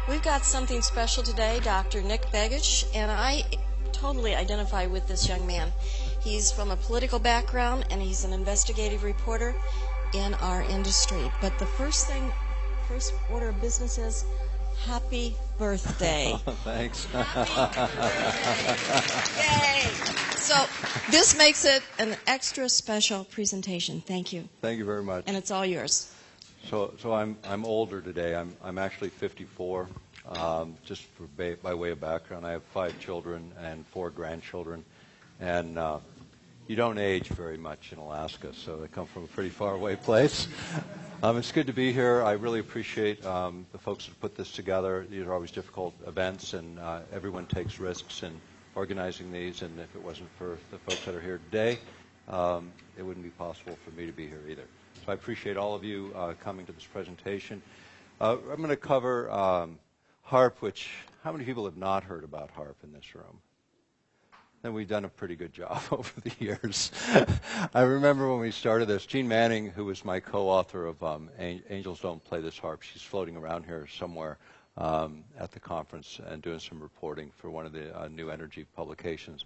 We've got something special today, Dr. Nick BEGICH, and I totally identify with this young man. He's from a political background, and he's an investigative reporter in our industry. But the first order of business is happy birthday. Thanks. Yay! So this makes it an extra special presentation. Thank you. Thank you very much. And it's all yours. So I'm older today. I'm actually 54. Just by way of background, I have 5 children and 4 grandchildren, and you don't age very much in Alaska, so I come from a pretty far away place. It's good to be here. I really appreciate the folks that put this together. These are always difficult events, and everyone takes risks in organizing these, and if it wasn't for the folks that are here today, it wouldn't be possible for me to be here either. So I appreciate all of you coming to this presentation. I'm going to cover HAARP, which, how many people have not heard about HAARP in this room? Then we've done a pretty good job over the years. I remember when we started this, Jean Manning, who was my co-author of Angels Don't Play This HAARP, she's floating around here somewhere at the conference and doing some reporting for one of the new energy publications.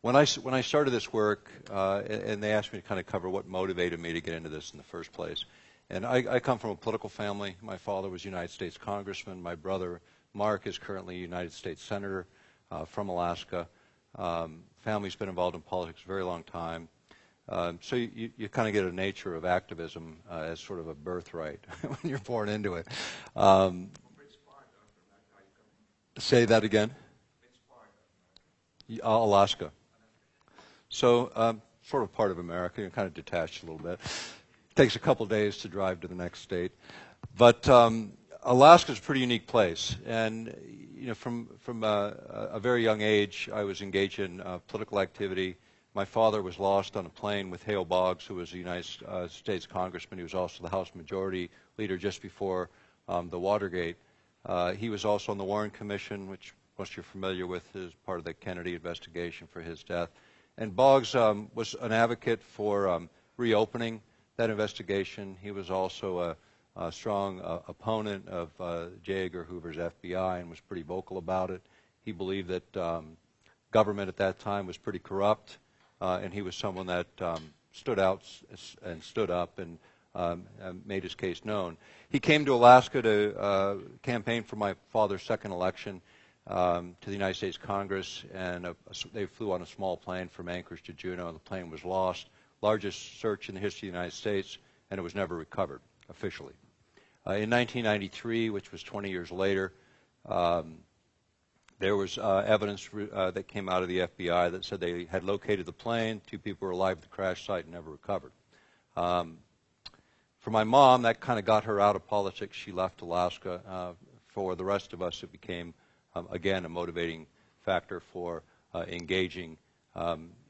When I started this work, and they asked me to kind of cover what motivated me to get into this in the first place, and I come from a political family. My father was a United States congressman. My brother, Mark, is currently a United States senator from Alaska. Family's been involved in politics a very long time. So you kind of get a nature of activism as sort of a birthright when you're born into it. Say that again? Alaska. So sort of part of America. You're kind of detached a little bit. Takes a couple days to drive to the next state. But Alaska's a pretty unique place. And you know, from a very young age, I was engaged in political activity. My father was lost on a plane with Hale Boggs, who was a United States congressman. He was also the House Majority Leader just before the Watergate. He was also on the Warren Commission, which most you're familiar with, is part of the Kennedy investigation for his death. And Boggs was an advocate for reopening that investigation. He was also a strong opponent of J. Edgar Hoover's FBI and was pretty vocal about it. He believed that government at that time was pretty corrupt, and he was someone that stood out and stood up and made his case known. He came to Alaska to campaign for my father's second election to the United States Congress, and they flew on a small plane from Anchorage to Juneau, and the plane was lost. Largest search in the history of the United States, and it was never recovered officially. In 1993, which was 20 years later, there was evidence that came out of the FBI that said they had located the plane. 2 people were alive at the crash site and never recovered. For my mom, that kind of got her out of politics. She left Alaska. For the rest of us, it became, again, a motivating factor for engaging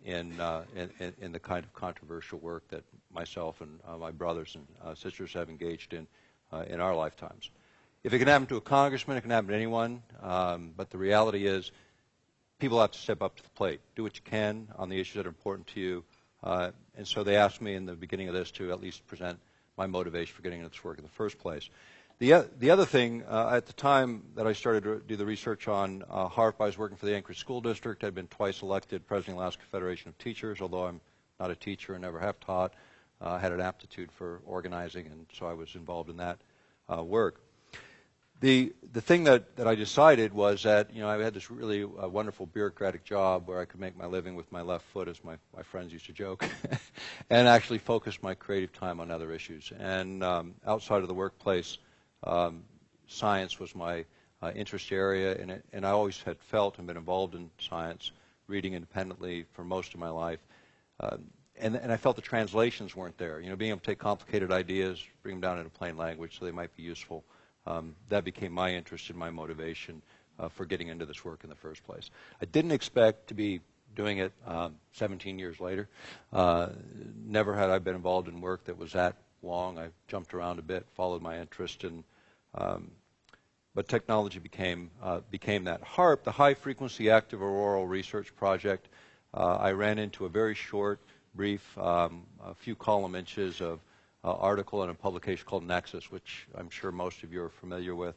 in the kind of controversial work that myself and my brothers and sisters have engaged in our lifetimes. If it can happen to a congressman, it can happen to anyone, but the reality is people have to step up to the plate. Do what you can on the issues that are important to you. And so they asked me in the beginning of this to at least present my motivation for getting into this work in the first place. The other thing, at the time that I started to do the research on HAARP, I was working for the Anchorage School District. I'd been twice elected President of the Alaska Federation of Teachers, although I'm not a teacher and never have taught. I had an aptitude for organizing, and so I was involved in that work. The thing that I decided was that, you know, I had this really wonderful bureaucratic job where I could make my living with my left foot, as my friends used to joke, and actually focus my creative time on other issues. And outside of the workplace, science was my interest area, and I always had felt and been involved in science, reading independently for most of my life. And I felt the translations weren't there. You know, being able to take complicated ideas, bring them down into plain language so they might be useful. That became my interest and my motivation for getting into this work in the first place. I didn't expect to be doing it 17 years later. Never had I been involved in work that was that long. I jumped around a bit, followed my interest, but technology became that. HAARP, the High Frequency Active Auroral Research Project, I ran into a very short, brief, a few column inches of article in a publication called Nexus, which I'm sure most of you are familiar with.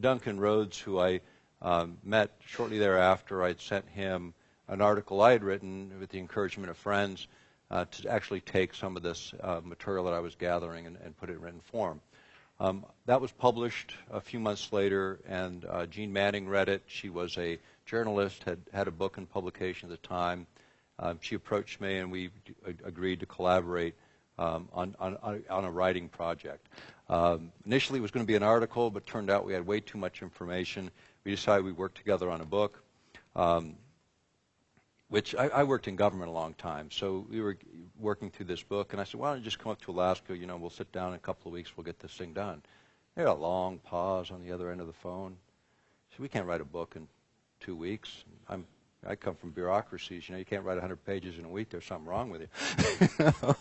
Duncan Rhodes, who I met shortly thereafter, I'd sent him an article I had written with the encouragement of friends to actually take some of this material that I was gathering and put it in written form. That was published a few months later, and Jean Manning read it. She was a journalist, had a book in publication at the time. She approached me, and we agreed to collaborate on a writing project. Initially, it was going to be an article, but turned out we had way too much information. We decided we'd work together on a book, which I worked in government a long time, so we were working through this book, and I said, why don't you just come up to Alaska, you know, we'll sit down in a couple of weeks, we'll get this thing done. They had a long pause on the other end of the phone. I said, we can't write a book in 2 weeks. I come from bureaucracies, you know, you can't write 100 pages in a week, there's something wrong with you.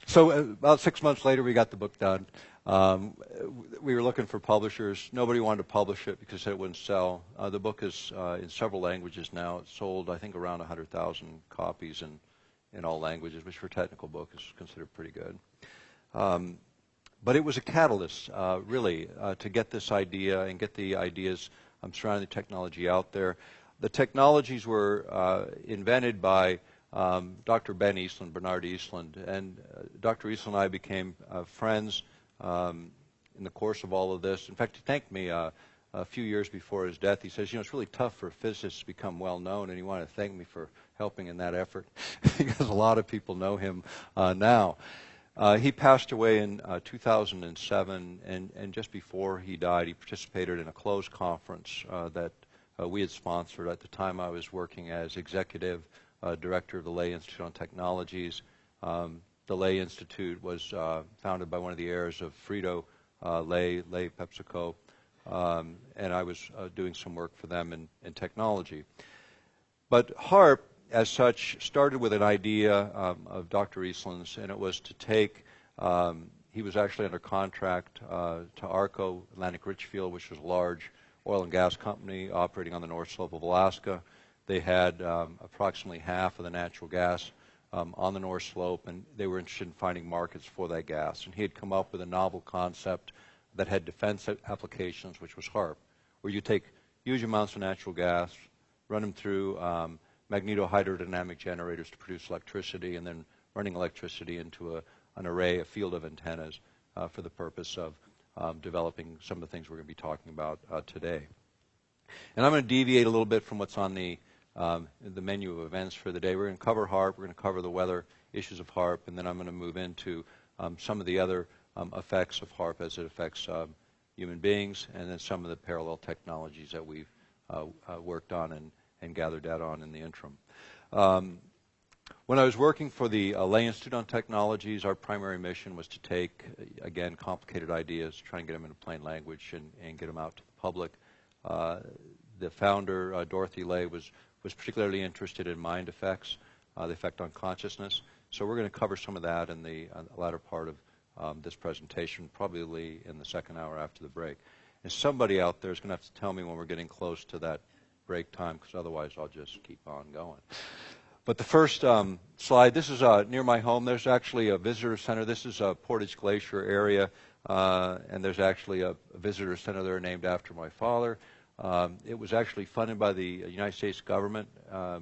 So about 6 months later, we got the book done. We were looking for publishers. Nobody wanted to publish it because it wouldn't sell. The book is in several languages now. It's sold, I think, around 100,000 copies in all languages, which for a technical book is considered pretty good. But it was a catalyst, really, to get this idea and get the ideas surrounding the technology out there. The technologies were invented by Dr. Bernard Eastland, and Dr. Eastland and I became friends in the course of all of this. In fact, he thanked me a few years before his death. He says, you know, it's really tough for physicists to become well known, and he wanted to thank me for helping in that effort because a lot of people know him now. He passed away in 2007, and just before he died, he participated in a closed conference that we had sponsored. At the time, I was working as executive director of the Lay Institute on Technologies. The Lay Institute was founded by one of the heirs of Frito Lay PepsiCo, and I was doing some work for them in technology. But HAARP, as such, started with an idea of Dr. Eastland's, and it was to take, he was actually under contract to ARCO, Atlantic Richfield, which was a large oil and gas company operating on the North Slope of Alaska. They had approximately half of the natural gas on the North Slope, and they were interested in finding markets for that gas. And he had come up with a novel concept that had defense applications, which was HAARP, where you take huge amounts of natural gas, run them through magnetohydrodynamic generators to produce electricity, and then running electricity into an array, a field of antennas for the purpose of developing some of the things we're going to be talking about today. And I'm going to deviate a little bit from what's on the menu of events for the day. We're going to cover HAARP, we're going to cover the weather issues of HAARP, and then I'm going to move into some of the other effects of HAARP as it affects human beings, and then some of the parallel technologies that we've worked on and gathered data on in the interim. When I was working for the Lay Institute on Technologies, our primary mission was to take, again, complicated ideas, try and get them into plain language and get them out to the public. The founder, Dorothy Lay, was particularly interested in mind effects, the effect on consciousness. So we're going to cover some of that in the latter part of this presentation, probably in the second hour after the break. And somebody out there is going to have to tell me when we're getting close to that break time, because otherwise I'll just keep on going. But the first slide, this is near my home. There's actually a visitor center. This is a Portage Glacier area, and there's actually a visitor center there named after my father. It was actually funded by the United States government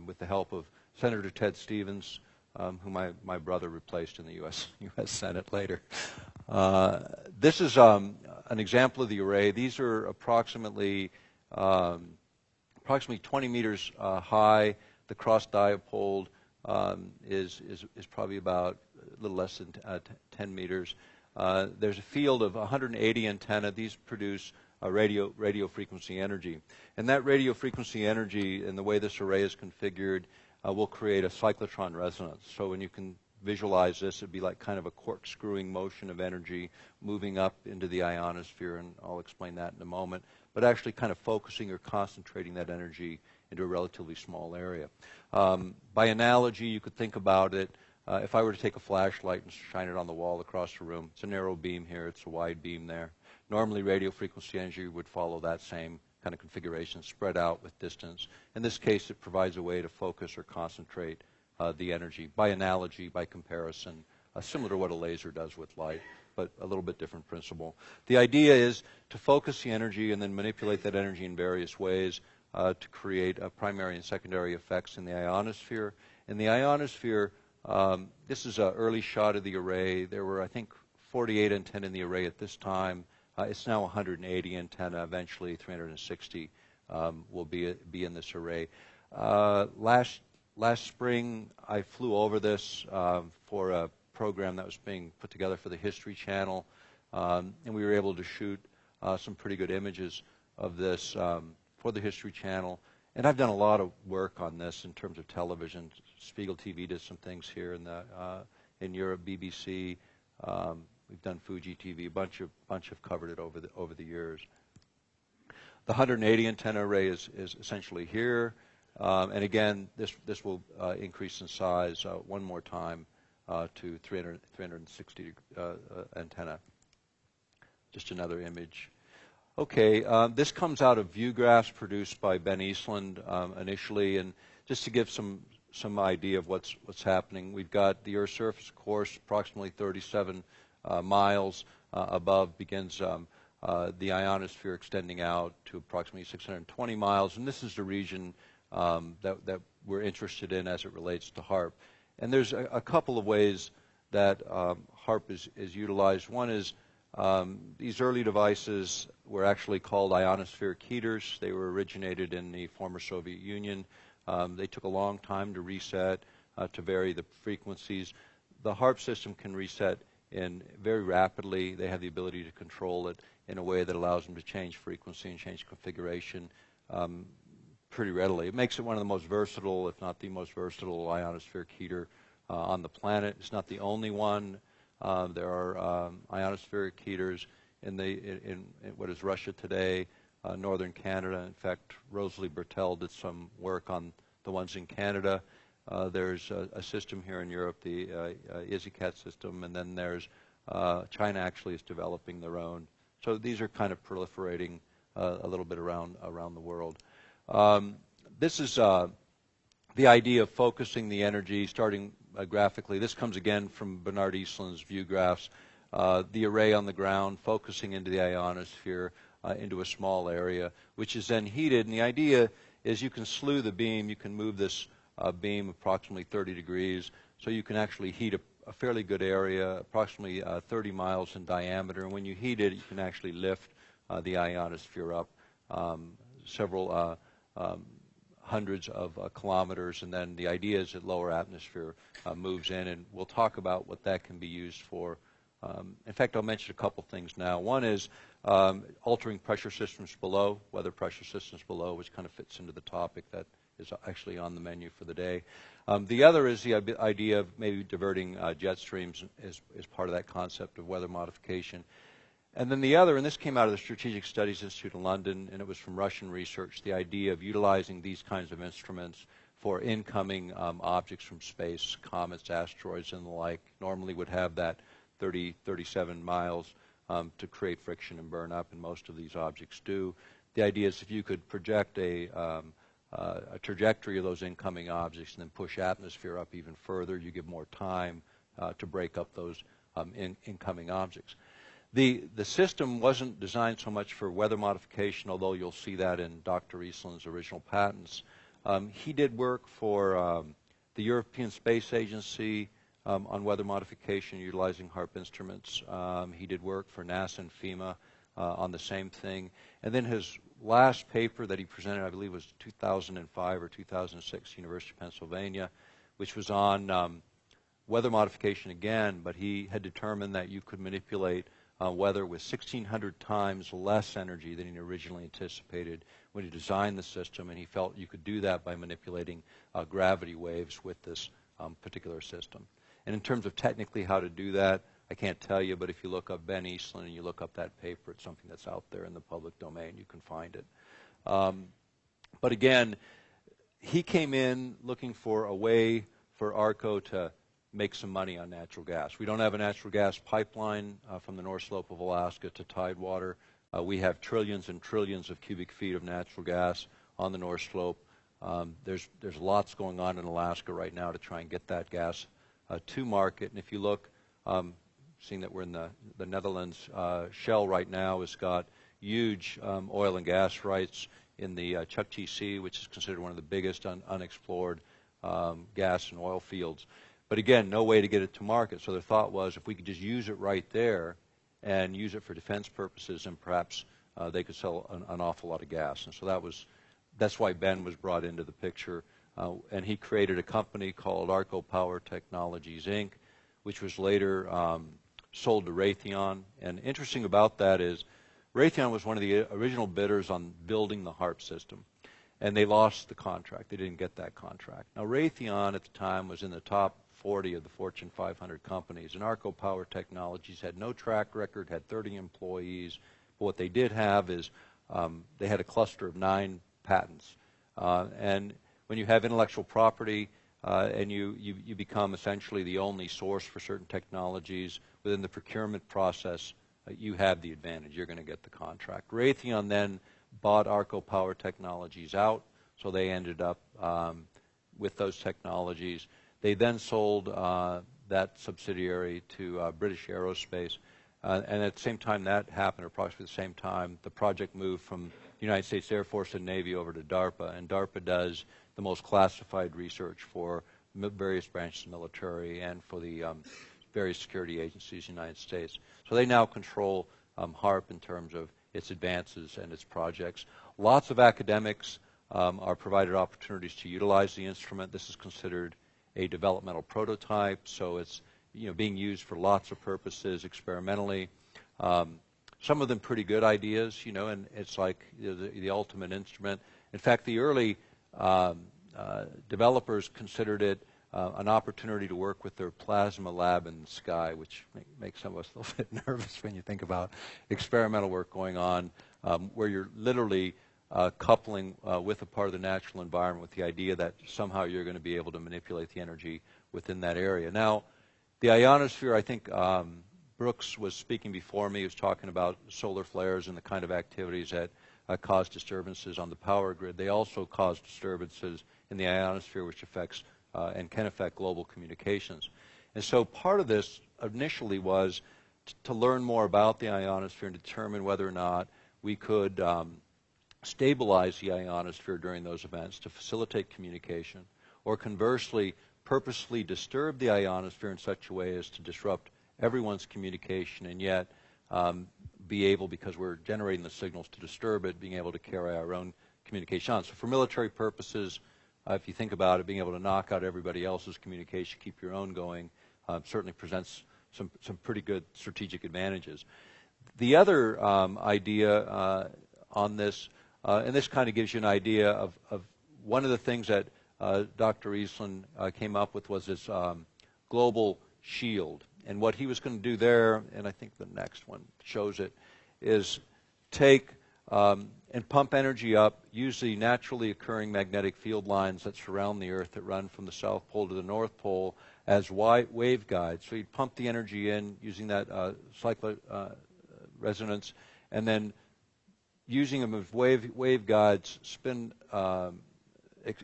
with the help of Senator Ted Stevens, who my brother replaced in the U.S. Senate later. This is an example of the array. These are approximately 20 meters high. The cross dipole is probably about a little less than 10 meters. There's a field of 180 antenna. These produce radio frequency energy. And that radio frequency energy, and the way this array is configured, will create a cyclotron resonance. So when you can visualize this, it'd be like kind of a corkscrewing motion of energy moving up into the ionosphere, and I'll explain that in a moment, but actually kind of focusing or concentrating that energy into a relatively small area. By analogy, you could think about it, if I were to take a flashlight and shine it on the wall across the room, it's a narrow beam here, it's a wide beam there. Normally, radio frequency energy would follow that same kind of configuration, spread out with distance. In this case, it provides a way to focus or concentrate the energy, by analogy, by comparison, similar to what a laser does with light, but a little bit different principle. The idea is to focus the energy and then manipulate that energy in various ways to create primary and secondary effects in the ionosphere. In the ionosphere, this is an early shot of the array. There were, I think, 48 antennae in the array at this time. It's now 180 antenna. Eventually, 360 will be in this array. Last spring, I flew over this for a program that was being put together for the History Channel, and we were able to shoot some pretty good images of this for the History Channel. And I've done a lot of work on this in terms of television. Spiegel TV did some things here in Europe, BBC. We've done Fuji TV. A bunch have covered it over the years. The 180 antenna array is essentially here, and again, this will increase in size one more time to 360 antenna. Just another image. Okay, this comes out of view graphs produced by Ben Eastland initially, and just to give some idea of what's happening, we've got the Earth's surface course approximately 37 miles above begins the ionosphere extending out to approximately 620 miles, and this is the region that we're interested in as it relates to HAARP. And there's a couple of ways that HAARP is utilized. One is these early devices were actually called ionospheric heaters. They were originated in the former Soviet Union. They took a long time to reset, to vary the frequencies. The HAARP system can reset very rapidly. They have the ability to control it in a way that allows them to change frequency and change configuration pretty readily. It makes it one of the most versatile, if not the most versatile, ionospheric heater on the planet. It's not the only one. There are ionospheric heaters in what is Russia today, northern Canada. In fact, Rosalie Bertel did some work on the ones in Canada. There's a system here in Europe, the EasyCat system, and then there's China actually is developing their own. So these are kind of proliferating a little bit around the world. This is the idea of focusing the energy, starting graphically. This comes again from Bernard Eastland's view graphs. The array on the ground focusing into the ionosphere into a small area, which is then heated. And the idea is you can slew the beam. You can move this beam approximately 30 degrees, so you can actually heat a fairly good area, approximately 30 miles in diameter. And when you heat it, you can actually lift the ionosphere up several hundreds of kilometers, and then the idea is that lower atmosphere moves in, and we'll talk about what that can be used for. In fact, I'll mention a couple things now. One is altering pressure systems below, weather pressure systems below, which kind of fits into the topic that is actually on the menu for the day. The other is the idea of maybe diverting jet streams as part of that concept of weather modification. And then the other, and this came out of the Strategic Studies Institute in London, and it was from Russian research, the idea of utilizing these kinds of instruments for incoming objects from space, comets, asteroids, and the like. Normally would have that 37 miles to create friction and burn up, and most of these objects do. The idea is if you could project a trajectory of those incoming objects and then push atmosphere up even further, you give more time to break up those incoming objects. The system wasn't designed so much for weather modification, although you'll see that in Dr. Eastland's original patents. He did work for the European Space Agency on weather modification utilizing HAARP instruments. He did work for NASA and FEMA on the same thing. And then his last paper that he presented, I believe, was 2005 or 2006, University of Pennsylvania, which was on weather modification again, but he had determined that you could manipulate weather with 1,600 times less energy than he originally anticipated when he designed the system, and he felt you could do that by manipulating gravity waves with this particular system. And in terms of technically how to do that, I can't tell you, but if you look up Ben Eastland and you look up that paper, it's something that's out there in the public domain. You can find it. But again, he came in looking for a way for ARCO to make some money on natural gas. We don't have a natural gas pipeline from the North Slope of Alaska to Tidewater. We have trillions and trillions of cubic feet of natural gas on the North Slope. There's lots going on in Alaska right now to try and get that gas to market. And if you look seeing that we're in the Netherlands, Shell right now has got huge oil and gas rights in the Chukchi Sea, which is considered one of the biggest unexplored gas and oil fields. But again, no way to get it to market. So their thought was if we could just use it right there and use it for defense purposes, and perhaps they could sell an awful lot of gas. And so that's why Ben was brought into the picture. And he created a company called Arco Power Technologies, Inc., which was later sold to Raytheon. And interesting about that is Raytheon was one of the original bidders on building the HAARP system. And they lost the contract. They didn't get that contract. Now, Raytheon at the time was in the top 40 of the Fortune 500 companies. And Arco Power Technologies had no track record, had 30 employees. But what they did have is they had a cluster of 9 patents. And when you have intellectual property and you become essentially the only source for certain technologies within the procurement process, you have the advantage. You're going to get the contract. Raytheon then bought Arco Power Technologies out, so they ended up with those technologies. They then sold that subsidiary to British Aerospace, and at the same time that happened, or approximately the same time, the project moved from the United States Air Force and Navy over to DARPA, and DARPA does the most classified research for various branches of the military and for the various security agencies in the United States. So they now control HAARP in terms of its advances and its projects. Lots of academics are provided opportunities to utilize the instrument. This is considered a developmental prototype, so it's being used for lots of purposes experimentally. Some of them pretty good ideas, and it's like the ultimate instrument. In fact, the early developers considered it an opportunity to work with their plasma lab in the sky, which makes some of us a little bit nervous when you think about experimental work going on, where you're literally coupling with a part of the natural environment with the idea that somehow you're going to be able to manipulate the energy within that area. Now, the ionosphere, I think Brooks was speaking before me, he was talking about solar flares and the kind of activities that cause disturbances on the power grid. They also cause disturbances in the ionosphere, which affects and can affect global communications. And so part of this initially was to learn more about the ionosphere and determine whether or not we could stabilize the ionosphere during those events to facilitate communication, or conversely, purposely disturb the ionosphere in such a way as to disrupt everyone's communication and yet be able, because we're generating the signals to disturb it, being able to carry our own communication on. So for military purposes, if you think about it, being able to knock out everybody else's communication, keep your own going, certainly presents some pretty good strategic advantages. The other idea on this, and this kind of gives you an idea of one of the things that Dr. Eastland came up with was this global shield. And what he was going to do there, and I think the next one shows it, is take and pump energy up, use the naturally occurring magnetic field lines that surround the Earth that run from the South Pole to the North Pole as waveguides. So you'd pump the energy in using that cyclic resonance, and then using them as waveguides, spin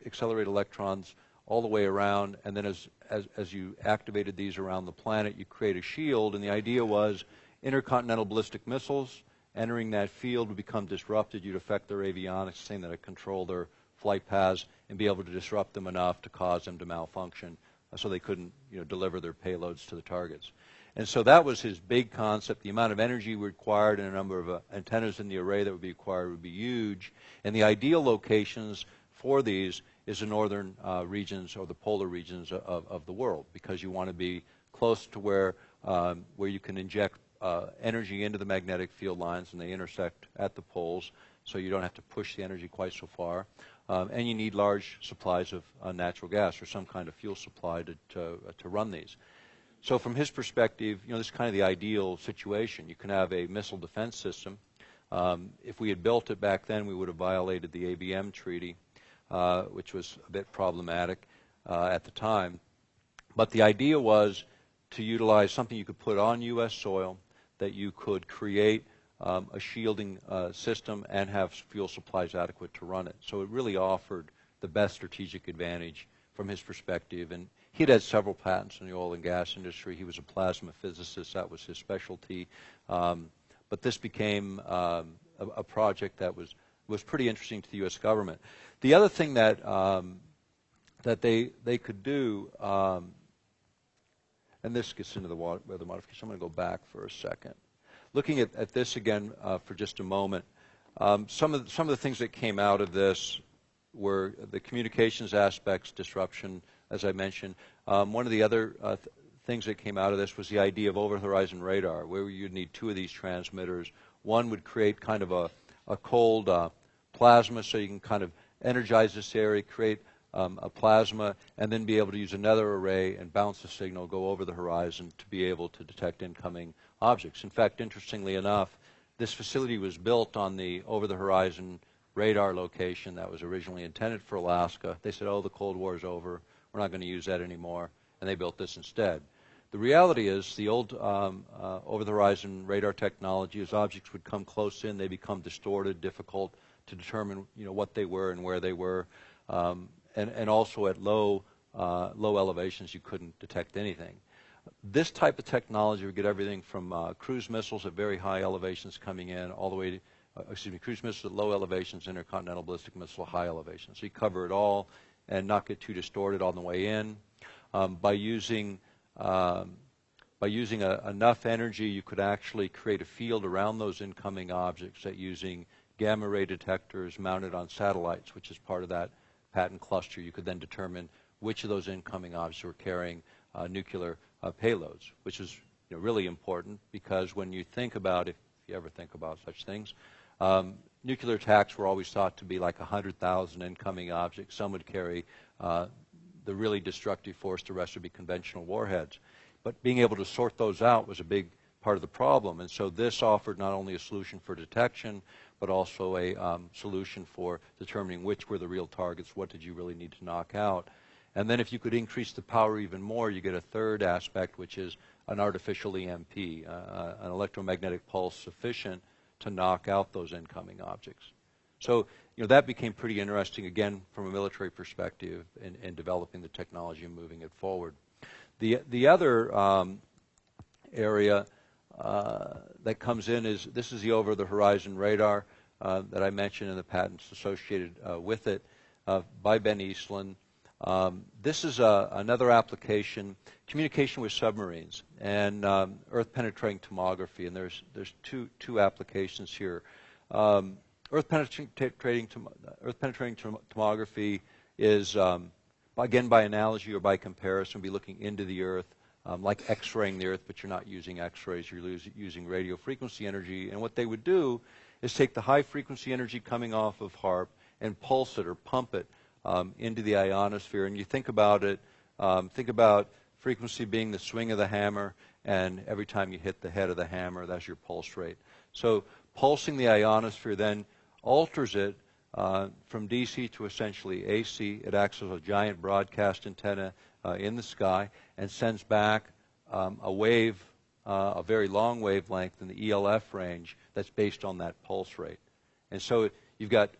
accelerate electrons all the way around, and then as you activated these around the planet, you create a shield, and the idea was intercontinental ballistic missiles entering that field would become disrupted. You'd affect their avionics, saying that it control their flight paths and be able to disrupt them enough to cause them to malfunction so they couldn't deliver their payloads to the targets. And so that was his big concept. The amount of energy required and a number of antennas in the array that would be required would be huge. And the ideal locations for these is the northern regions or the polar regions of the world, because you want to be close to where you can inject energy into the magnetic field lines, and they intersect at the poles, so you don't have to push the energy quite so far. And you need large supplies of natural gas or some kind of fuel supply to run these. So from his perspective, this is kind of the ideal situation. You can have a missile defense system. If we had built it back then, we would have violated the ABM treaty, which was a bit problematic at the time. But the idea was to utilize something you could put on U.S. soil, that you could create a shielding system and have fuel supplies adequate to run it. So it really offered the best strategic advantage from his perspective. And He'd had several patents in the oil and gas industry. He was a plasma physicist. That was his specialty. But this became a project that was pretty interesting to the U.S. government. The other thing that that they could do, and this gets into the weather modification. I'm going to go back for a second. Looking at this again for just a moment, some of the things that came out of this were the communications aspects, disruption, as I mentioned. One of the other things that came out of this was the idea of over-the-horizon radar, where you'd need two of these transmitters. One would create kind of a cold plasma, so you can kind of energize this area, create a plasma, and then be able to use another array and bounce the signal, go over the horizon to be able to detect incoming objects. In fact, interestingly enough, this facility was built on the over-the-horizon radar location that was originally intended for Alaska. They said, oh, the Cold War is over. We're not going to use that anymore. And they built this instead. The reality is the old over-the-horizon radar technology, as objects would come close in, they become distorted, difficult to determine what they were and where they were. And also at low elevations, you couldn't detect anything. This type of technology would get everything from cruise missiles at very high elevations coming in, all the way to, cruise missiles at low elevations, intercontinental ballistic missile at high elevations. So you cover it all and not get too distorted on the way in. By using enough energy, you could actually create a field around those incoming objects that using gamma ray detectors mounted on satellites, which is part of that patent cluster. You could then determine which of those incoming objects were carrying nuclear payloads, which is really important, because when you think about, if you ever think about such things, nuclear attacks were always thought to be like 100,000 incoming objects. Some would carry the really destructive force, the rest would be conventional warheads. But being able to sort those out was a big part of the problem. And so this offered not only a solution for detection, but also a solution for determining which were the real targets, what did you really need to knock out. And then if you could increase the power even more, you get a third aspect, which is an artificial EMP, an electromagnetic pulse sufficient to knock out those incoming objects. So that became pretty interesting, again, from a military perspective in developing the technology and moving it forward. The other area that comes in is, this is the over-the-horizon radar that I mentioned, and the patents associated with it by Ben Eastland. This is another application, communication with submarines and earth-penetrating tomography, and there's two applications here. Earth-penetrating tomography is, again, by analogy or by comparison, be looking into the Earth, like X-raying the Earth, but you're not using X-rays, you're using radio frequency energy. And what they would do is take the high-frequency energy coming off of HAARP and pulse it or pump it into the ionosphere. And you think about it, think about frequency being the swing of the hammer, and every time you hit the head of the hammer, that's your pulse rate. So pulsing the ionosphere then alters it from DC to essentially AC. It acts as a giant broadcast antenna in the sky and sends back a wave, a very long wavelength in the ELF range that's based on that pulse rate. And so you've got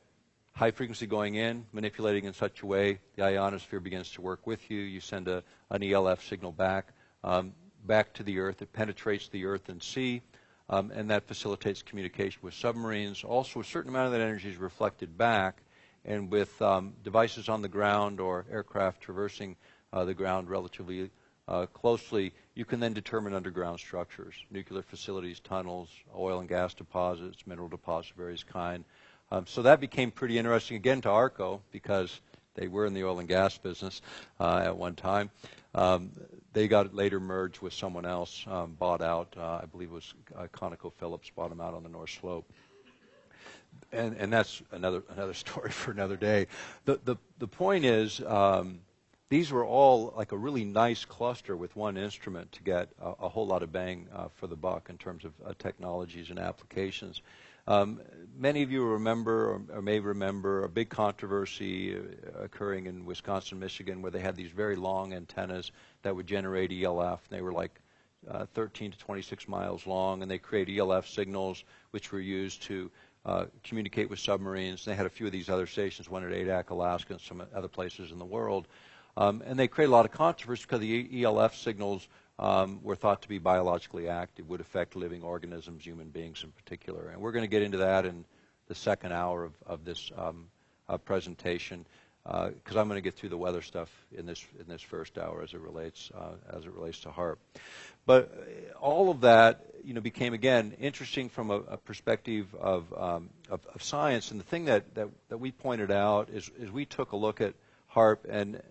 high frequency going in, manipulating in such a way the ionosphere begins to work with you. You send an ELF signal back to the Earth. It penetrates the Earth and sea. And that facilitates communication with submarines. Also, a certain amount of that energy is reflected back, and with devices on the ground or aircraft traversing the ground relatively closely, you can then determine underground structures, nuclear facilities, tunnels, oil and gas deposits, mineral deposits of various kinds. So that became pretty interesting, again, to ARCO, because they were in the oil and gas business at one time. They got later merged with someone else, bought out. I believe it was ConocoPhillips bought them out on the North Slope. And that's another story for another day. The point is, these were all like a really nice cluster with one instrument to get a whole lot of bang for the buck in terms of technologies and applications. Many of you remember or may remember a big controversy occurring in Wisconsin, Michigan, where they had these very long antennas that would generate ELF. They were like 13 to 26 miles long, and they create ELF signals which were used to communicate with submarines. They had a few of these other stations, one at Adak, Alaska, and some other places in the world. And they create a lot of controversy because the ELF signals were thought to be biologically active, would affect living organisms, human beings in particular. And we're going to get into that in the second hour of this presentation, because I'm going to get through the weather stuff in this first hour as it relates to HAARP. But all of that, became again interesting from a perspective of science. And the thing that we pointed out is we took a look at HAARP, and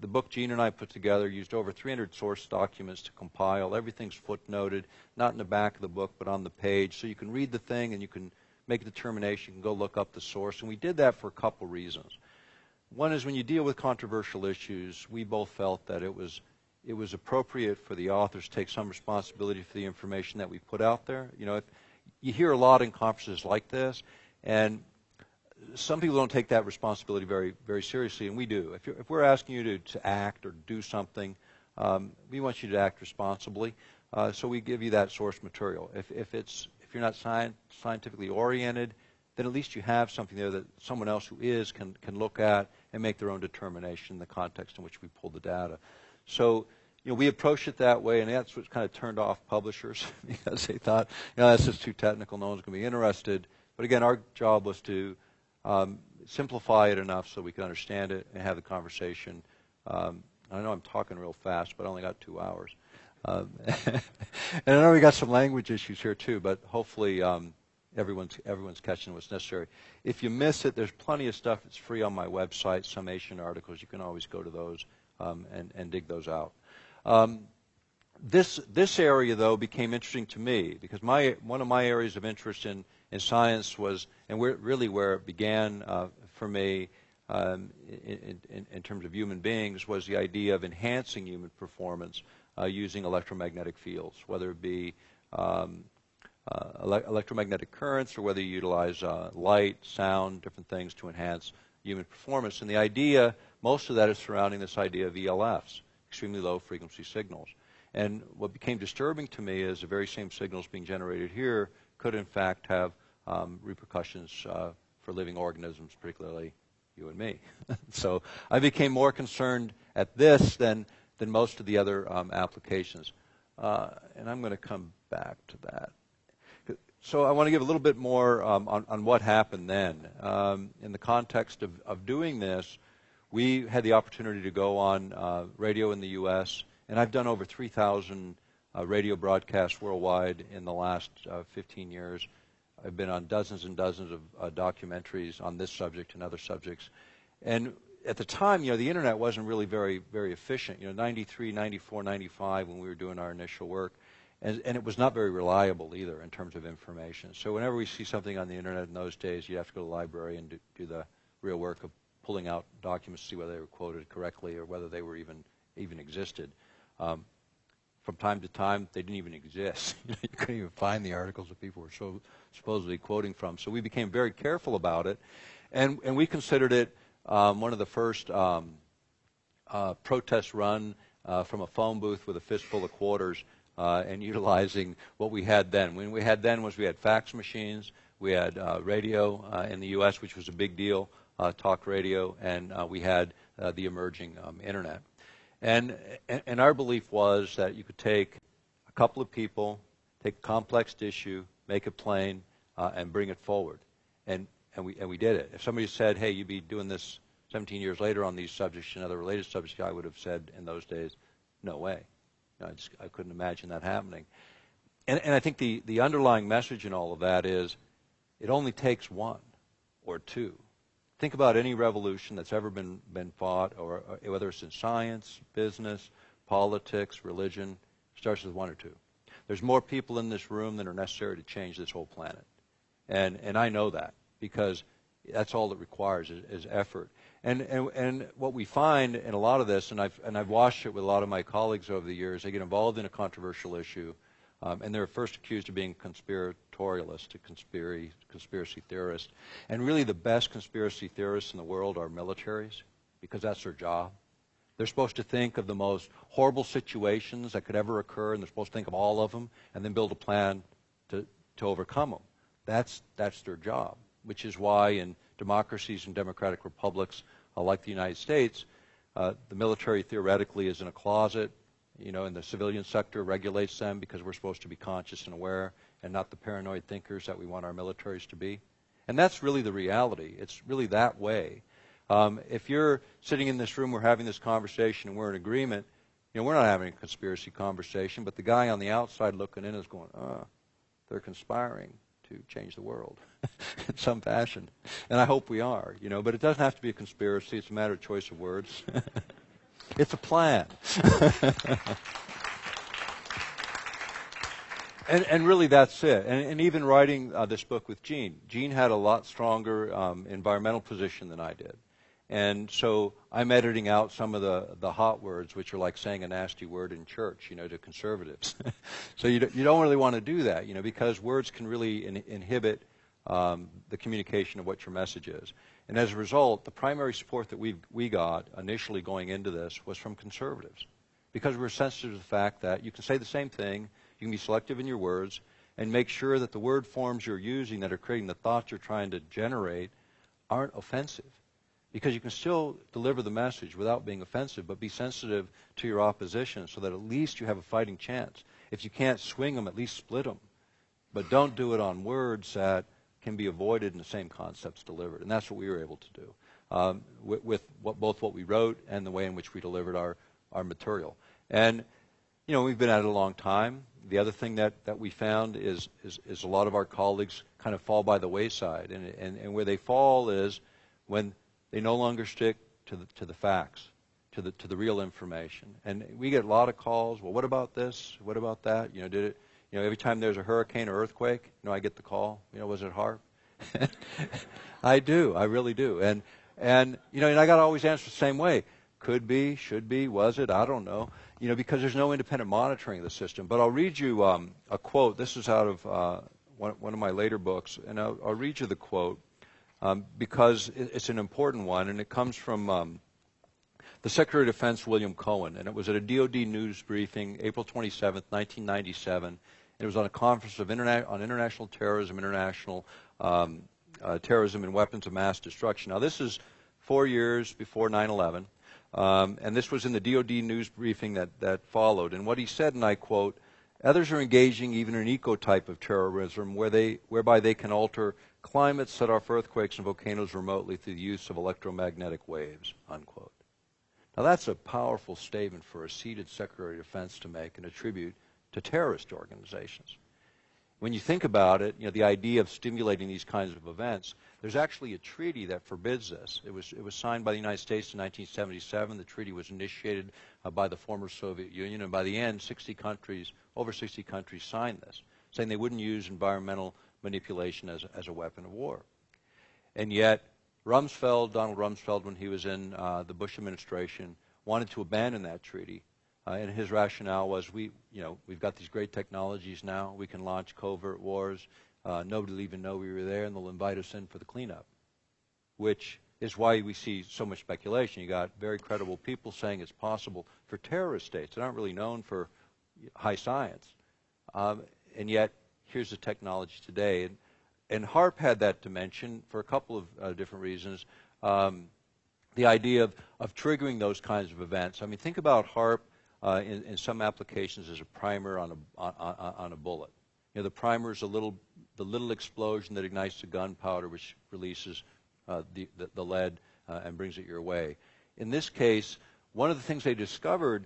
the book Gene and I put together used over 300 source documents to compile. Everything's footnoted, not in the back of the book, but on the page. So you can read the thing and you can make a determination. You can go look up the source. And we did that for a couple reasons. One is when you deal with controversial issues, we both felt that it was appropriate for the authors to take some responsibility for the information that we put out there. If you hear a lot in conferences like this, and some people don't take that responsibility very, very seriously, and we do. If we're asking you to act or do something, we want you to act responsibly. So we give you that source material. If you're not scientifically oriented, then at least you have something there that someone else who is can look at and make their own determination in the context in which we pull the data. So, we approached it that way, and that's what kind of turned off publishers because they thought, that's just too technical. No one's going to be interested. But again, our job was to simplify it enough so we can understand it and have the conversation. I know I'm talking real fast, but I only got 2 hours. And I know we got some language issues here too, but hopefully everyone's catching what's necessary. If you miss it, there's plenty of stuff that's free on my website, summation articles. You can always go to those and dig those out. This area, though, became interesting to me because one of my areas of interest in science was, and really where it began for me in terms of human beings, was the idea of enhancing human performance using electromagnetic fields, whether it be electromagnetic currents or whether you utilize light, sound, different things to enhance human performance. And the idea, most of that is surrounding this idea of ELFs, extremely low frequency signals. And what became disturbing to me is the very same signals being generated here could in fact have repercussions for living organisms, particularly you and me. So I became more concerned at this than most of the other applications. And I'm going to come back to that. So I want to give a little bit more on what happened then. In the context of doing this, we had the opportunity to go on radio in the U.S., and I've done over 3,000 radio broadcasts worldwide in the last 15 years. I've been on dozens and dozens of documentaries on this subject and other subjects. And at the time, the internet wasn't really very, very efficient. 93, 94, 95 when we were doing our initial work. And it was not very reliable either in terms of information. So whenever we see something on the internet in those days, you have to go to the library and do the real work of pulling out documents to see whether they were quoted correctly or whether they were even existed. From time to time, they didn't even exist. You couldn't even find the articles that people were supposedly quoting from. So we became very careful about it, and we considered it one of the first protests run from a phone booth with a fistful of quarters and utilizing what we had then. When we had fax machines, we had radio in the U.S., which was a big deal, talk radio, and we had the emerging internet. And our belief was that you could take a couple of people, take a complex issue, make it plain, and bring it forward. And we did it. If somebody said, hey, you'd be doing this 17 years later on these subjects and other related subjects, I would have said in those days, no way. I couldn't imagine that happening. And I think the underlying message in all of that is it only takes one or two. Think about any revolution that's ever been fought, or whether it's in science, business, politics, religion, starts with one or two. There's more people in this room than are necessary to change this whole planet. And I know that because that's all it requires is effort. And what we find in a lot of this, and I've watched it with a lot of my colleagues over the years, they get involved in a controversial issue, and they're first accused of being conspiratorialist, conspiracy theorist. And really the best conspiracy theorists in the world are militaries, because that's their job. They're supposed to think of the most horrible situations that could ever occur, and they're supposed to think of all of them, and then build a plan to overcome them. That's their job, which is why in democracies and democratic republics like the United States, The military theoretically is in a closet, and the civilian sector regulates them because we're supposed to be conscious and aware and not the paranoid thinkers that we want our militaries to be. And that's really the reality. It's really that way. If you're sitting in this room, we're having this conversation, and we're in agreement, we're not having a conspiracy conversation, but the guy on the outside looking in is going, they're conspiring to change the world in some fashion. And I hope we are, but it doesn't have to be a conspiracy. It's a matter of choice of words. It's a plan. And really that's it. And even writing this book with Gene had a lot stronger environmental position than I did. And so I'm editing out some of the hot words, which are like saying a nasty word in church, to conservatives. So you don't really want to do that, because words can really inhibit the communication of what your message is. And as a result, the primary support that we got initially going into this was from conservatives, because we're sensitive to the fact that you can say the same thing, you can be selective in your words, and make sure that the word forms you're using that are creating the thoughts you're trying to generate aren't offensive. Because you can still deliver the message without being offensive, but be sensitive to your opposition so that at least you have a fighting chance. If you can't swing them, at least split them. But don't do it on words that can be avoided and the same concepts delivered. And that's what we were able to do with both what we wrote and the way in which we delivered our material. And, we've been at it a long time. The other thing that we found is a lot of our colleagues kind of fall by the wayside. And where they fall is when they no longer stick to the facts, to the real information. And we get a lot of calls. Well, what about this? What about that? Did it? Every time there's a hurricane or earthquake, I get the call. Was it HAARP? I do. I really do. And I got to always answer the same way. Could be, should be, was it? I don't know. Because there's no independent monitoring of the system. But I'll read you a quote. This is out of one of my later books, and I'll read you the quote. Because it's an important one, and it comes from the Secretary of Defense, William Cohen, and it was at a DoD news briefing, April 27th, 1997. It was on a conference on international terrorism, terrorism and weapons of mass destruction. Now, this is 4 years before 9/11, and this was in the DoD news briefing that followed. And what he said, and I quote, "Others are engaging even in an eco-type of terrorism whereby they can alter climates, set off earthquakes and volcanoes remotely through the use of electromagnetic waves," unquote. Now that's a powerful statement for a seated Secretary of Defense to make and attribute to terrorist organizations. When you think about it, the idea of stimulating these kinds of events, there's actually a treaty that forbids this. It was signed by the United States in 1977. The treaty was initiated by the former Soviet Union, and by the end, over 60 countries signed this, saying they wouldn't use environmental manipulation as a weapon of war. And yet, Donald Rumsfeld, when he was in the Bush administration, wanted to abandon that treaty. And his rationale was, we've got these great technologies now. We can launch covert wars. Nobody will even know we were there, and they'll invite us in for the cleanup, which is why we see so much speculation. You got very credible people saying it's possible for terrorist states that aren't really known for high science. And yet, here's the technology today. And HAARP had that dimension for a couple of different reasons. The idea of triggering those kinds of events. I mean, think about HAARP in some applications as a primer on a bullet. The primer is the little explosion that ignites the gunpowder, which releases the lead and brings it your way. In this case, one of the things they discovered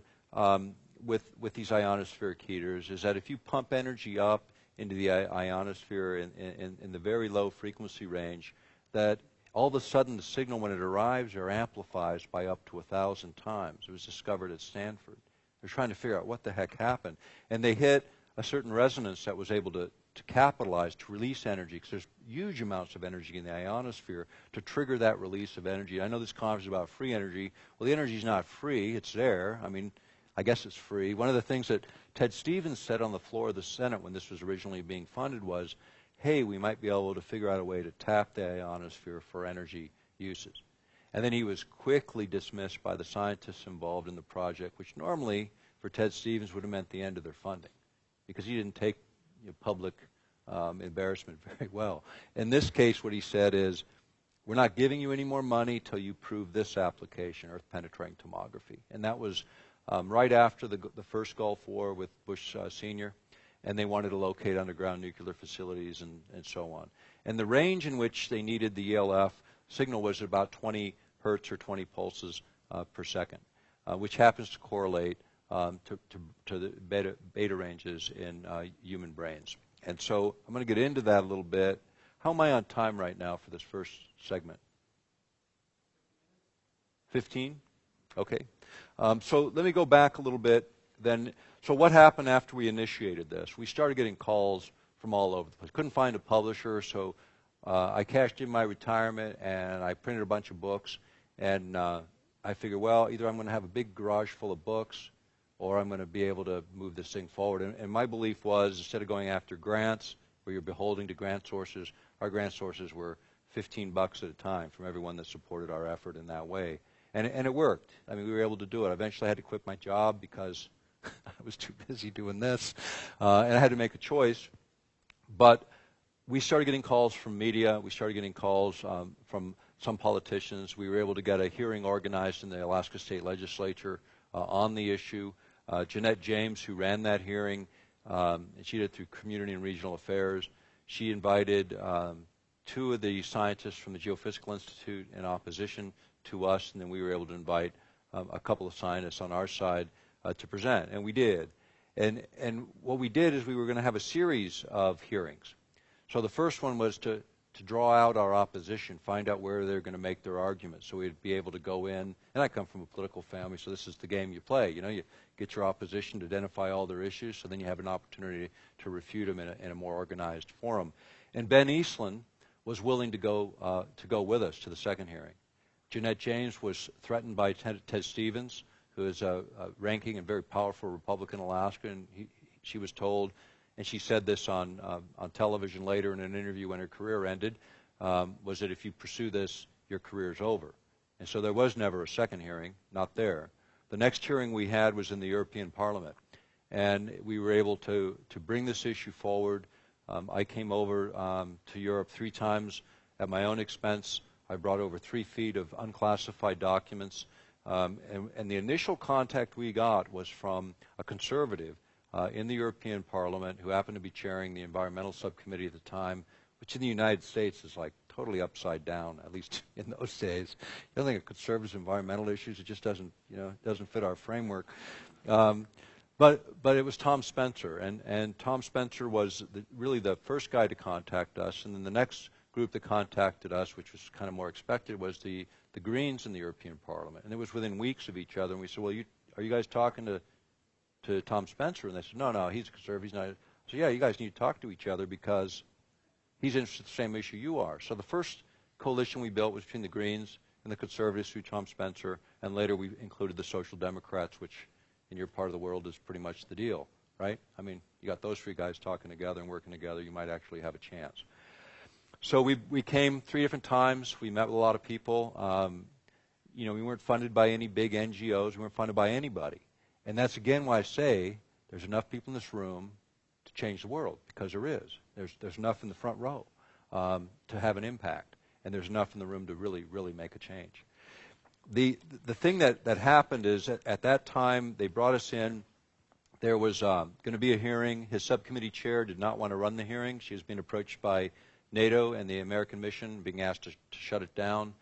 with these ionospheric heaters is that if you pump energy up into the ionosphere in the very low frequency range, that all of a sudden the signal, when it arrives or amplifies by up to 1,000 times. It was discovered at Stanford. They're trying to figure out what the heck happened. And they hit a certain resonance that was able to capitalize, to release energy, because there's huge amounts of energy in the ionosphere to trigger that release of energy. I know this conference is about free energy. Well, the energy is not free. It's there. I mean, I guess it's free. One of the things that Ted Stevens said on the floor of the Senate when this was originally being funded was, hey, we might be able to figure out a way to tap the ionosphere for energy uses. And then he was quickly dismissed by the scientists involved in the project, which normally for Ted Stevens would have meant the end of their funding, because he didn't take public embarrassment very well. In this case, what he said is, we're not giving you any more money till you prove this application, earth-penetrating tomography. And that was right after the first Gulf War with Bush Sr., and they wanted to locate underground nuclear facilities and so on. And the range in which they needed the ELF signal was about 20 hertz or 20 pulses per second, which happens to correlate to the beta ranges in human brains. And so I'm going to get into that a little bit. How am I on time right now for this first segment? 15? Okay. So let me go back a little bit then. So what happened after we initiated this? We started getting calls from all over the place. Couldn't find a publisher, so I cashed in my retirement and I printed a bunch of books. And I figured, well, either I'm going to have a big garage full of books or I'm going to be able to move this thing forward. And my belief was, instead of going after grants where you're beholding to grant sources, our grant sources were $15 at a time from everyone that supported our effort in that way. And it worked. I mean, we were able to do it. Eventually I had to quit my job because I was too busy doing this. And I had to make a choice. But we started getting calls from media. We started getting calls from some politicians. We were able to get a hearing organized in the Alaska State Legislature on the issue. Jeanette James, who ran that hearing, and she did it through Community and Regional Affairs, she invited 2 of the scientists from the Geophysical Institute in opposition to us, and then we were able to invite a couple of scientists on our side to present, and we did. And what we did is we were going to have a series of hearings. So the first one was to draw out our opposition, find out where they're going to make their arguments, so we'd be able to go in. And I come from a political family, so this is the game you play. You know, you get your opposition to identify all their issues, so then you have an opportunity to refute them in a more organized forum. And Ben Eastland was willing to go with us to the second hearing. Jeanette James was threatened by Ted Stevens, who is a ranking and very powerful Republican in Alaska, and she was told, and she said this on television later in an interview when her career ended, was that if you pursue this, your career's over. And so there was never a second hearing, not there. The next hearing we had was in the European Parliament, and we were able to bring this issue forward. I came over to Europe 3 times at my own expense. I brought over 3 feet of unclassified documents, and the initial contact we got was from a conservative in the European Parliament who happened to be chairing the environmental subcommittee at the time, which in the United States is like totally upside down, at least in those days. You don't think of conservatives' environmental issues, it just doesn't, doesn't fit our framework. But it was Tom Spencer, and Tom Spencer was really the first guy to contact us, and then the next group that contacted us, which was kind of more expected, was the Greens in the European Parliament. And it was within weeks of each other, and we said, well, are you guys talking to Tom Spencer? And they said, no, he's a conservative, he's not. So yeah, you guys need to talk to each other because he's interested in the same issue you are. So the first coalition we built was between the Greens and the Conservatives through Tom Spencer, and later we included the Social Democrats, which in your part of the world is pretty much the deal, right? I mean, you got those 3 guys talking together and working together, you might actually have a chance. So we came 3 different times. We met with a lot of people. We weren't funded by any big NGOs. We weren't funded by anybody. And that's, again, why I say there's enough people in this room to change the world, because there is. There's enough in the front row to have an impact, and there's enough in the room to really, really make a change. The thing that happened is at that time they brought us in. There was going to be a hearing. His subcommittee chair did not want to run the hearing. She was being approached by NATO and the American mission, being asked to shut it down.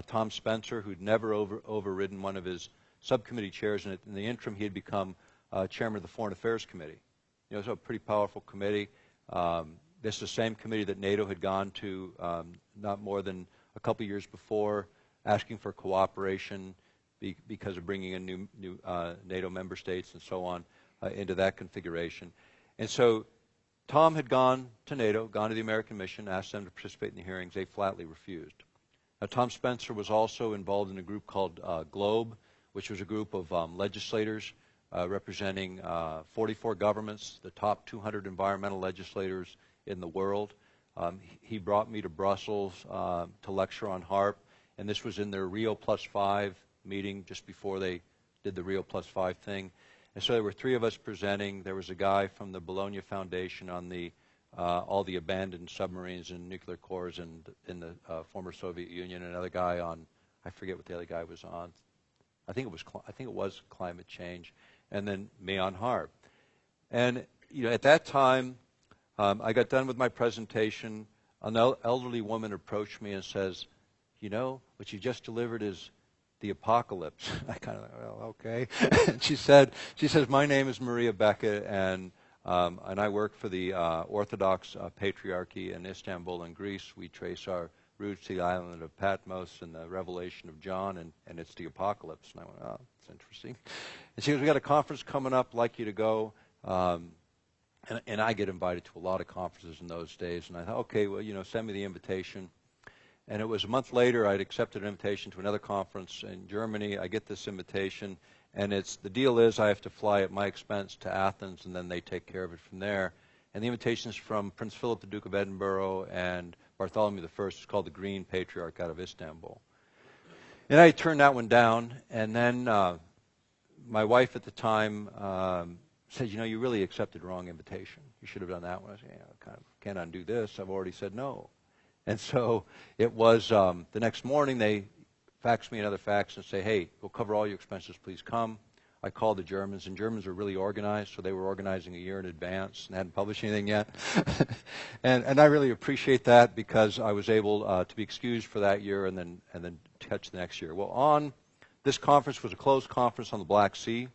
Tom Spencer, who'd never overridden one of his subcommittee chairs, and in the interim he had become chairman of the Foreign Affairs Committee. It's a pretty powerful committee. This is the same committee that NATO had gone to not more than a couple years before, asking for cooperation because of bringing in new NATO member states and so on into that configuration. And so Tom had gone to NATO, gone to the American mission, asked them to participate in the hearings. They flatly refused. Now, Tom Spencer was also involved in a group called GLOBE, which was a group of legislators representing 44 governments, the top 200 environmental legislators in the world. He brought me to Brussels to lecture on HAARP, and this was in their Rio +5 meeting just before they did the Rio +5 thing. And so there were 3 of us presenting. There was a guy from the Bologna Foundation on the all the abandoned submarines and nuclear cores in the former Soviet Union. Another guy on, I forget what the other guy was on. I think it was climate change, and then me on HAARP. And at that time, I got done with my presentation. An elderly woman approached me and says, what you just delivered is the apocalypse. I kind of, well, okay. And she says, my name is Maria Beckett, and I work for the Orthodox Patriarchy in Istanbul in Greece. We trace our roots to the island of Patmos and the revelation of John, and it's the apocalypse. And I went, oh, that's interesting. And she goes, we got a conference coming up, like you to go. And I get invited to a lot of conferences in those days. And I thought, okay, well, send me the invitation. And it was a month later, I'd accepted an invitation to another conference in Germany. I get this invitation, and the deal is I have to fly at my expense to Athens, and then they take care of it from there. And the invitation is from Prince Philip, the Duke of Edinburgh, and Bartholomew I. It's called the Green Patriarch out of Istanbul. And I turned that one down, and then my wife at the time said, you really accepted the wrong invitation. You should have done that one. I said, I kind of can't undo this. I've already said no. And so it was the next morning they faxed me another fax and say, hey, we'll cover all your expenses. Please come. I called the Germans, and Germans were really organized, so they were organizing a year in advance and hadn't published anything yet. and I really appreciate that because I was able to be excused for that year and then catch the next year. Well, this conference was a closed conference on the Black Sea.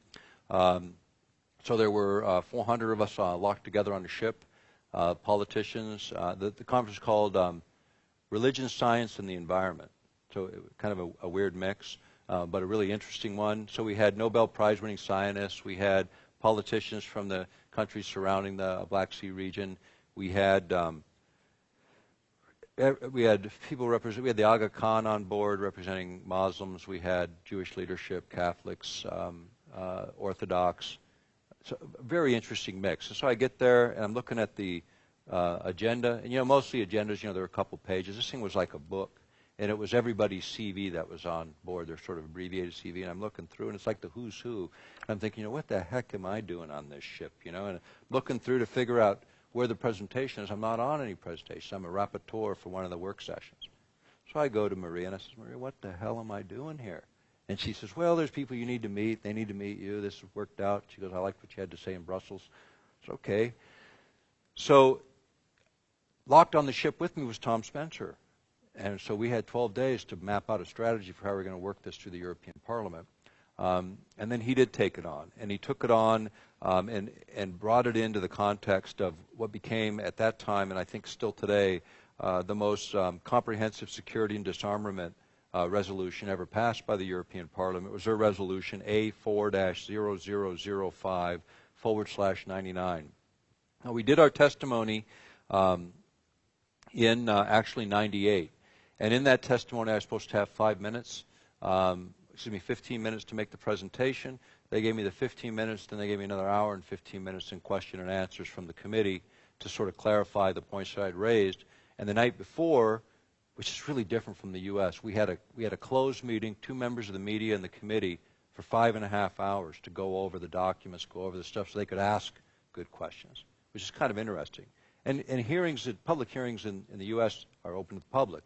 So there were 400 of us locked together on a ship, politicians. The conference was called Religion, Science, and the Environment. So it was kind of a weird mix, but a really interesting one. So we had Nobel Prize-winning scientists. We had politicians from the countries surrounding the Black Sea region. We had people represent. We had the Aga Khan on board representing Muslims. We had Jewish leadership, Catholics, Orthodox. So a very interesting mix. And so I get there, and I'm looking at the agenda. And, mostly agendas, there were a couple pages. This thing was like a book, and it was everybody's CV that was on board, their sort of abbreviated CV. And I'm looking through, and it's like the who's who. And I'm thinking, what the heck am I doing on this ship, And looking through to figure out where the presentation is. I'm not on any presentation. I'm a rapporteur for one of the work sessions. So I go to Maria, and I said, Maria, what the hell am I doing here? And she says, well, there's people you need to meet. They need to meet you. This worked out. She goes, I liked what you had to say in Brussels. It's okay. So locked on the ship with me was Tom Spencer. And so we had 12 days to map out a strategy for how we're going to work this through the European Parliament. And then he did take it on. And he took it on and brought it into the context of what became at that time, and I think still today, the most comprehensive security and disarmament resolution ever passed by the European Parliament. It was their resolution A4-0005/99. Now, we did our testimony in actually 98. And in that testimony, I was supposed to have 5 minutes, 15 minutes to make the presentation. They gave me the 15 minutes, then they gave me another hour and 15 minutes in question and answers from the committee to sort of clarify the points that I'd raised. And the night before, which is really different from the U.S., we had a closed meeting, 2 members of the media and the committee, for 5.5 hours to go over the documents, go over the stuff, so they could ask good questions, which is kind of interesting. And hearings, public hearings in the U.S. are open to the public.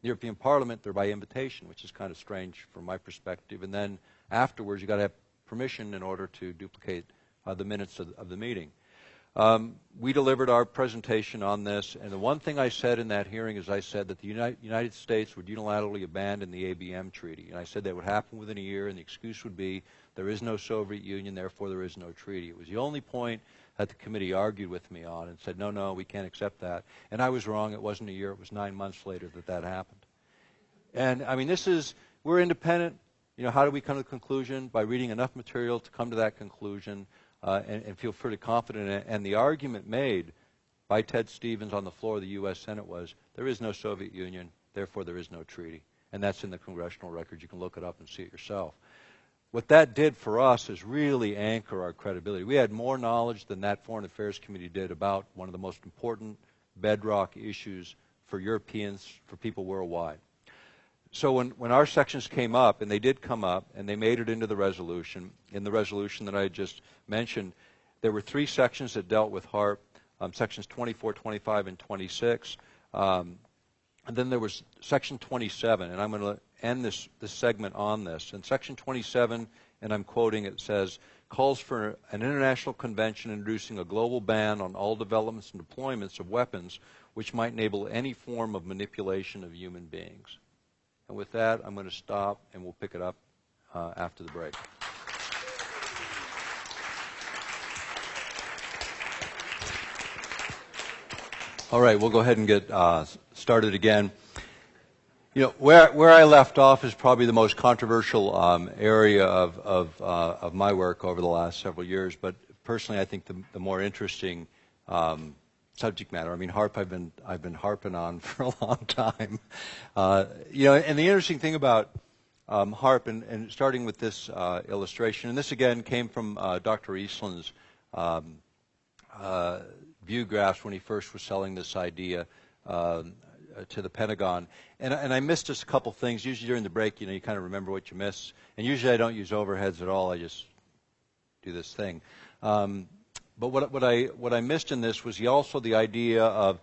The European Parliament, they're by invitation, which is kind of strange from my perspective. And then afterwards, you've got to have permission in order to duplicate the minutes of the meeting. We delivered our presentation on this, and the one thing I said in that hearing is I said that the United States would unilaterally abandon the ABM treaty. And I said that would happen within a year, and the excuse would be there is no Soviet Union, therefore there is no treaty. It was the only point that the committee argued with me on and said, no, we can't accept that. And I was wrong. It wasn't a year. It was 9 months later that happened. And, I mean, we're independent. How do we come to the conclusion? By reading enough material to come to that conclusion and feel pretty confident in it. And the argument made by Ted Stevens on the floor of the U.S. Senate was, there is no Soviet Union, therefore there is no treaty. And that's in the congressional record. You can look it up and see it yourself. What that did for us is really anchor our credibility. We had more knowledge than that Foreign Affairs Committee did about one of the most important bedrock issues for Europeans, for people worldwide. So when our sections came up, and they did come up, and they made it into the resolution, in the resolution that I just mentioned, there were 3 sections that dealt with HAARP. sections 24, 25, and 26. And then there was section 27, and I'm going to end this segment on this. In section 27, and I'm quoting, it says, calls for an international convention introducing a global ban on all developments and deployments of weapons which might enable any form of manipulation of human beings. And with that, I'm going to stop, and we'll pick it up after the break. All right, we'll go ahead and get started again. You know, where I left off is probably the most controversial area of my work over the last several years, but personally I think the more interesting subject matter. I mean, HAARP I've been harping on for a long time. You know, and the interesting thing about HAARP, and starting with this illustration, and this again came from Dr. Eastland's view graphs when he first was selling this idea to the Pentagon. And I missed just a couple things. Usually during the break, you know, you kind of remember what you missed. And usually I don't use overheads at all. I just do this thing. But what I missed in this was also the idea of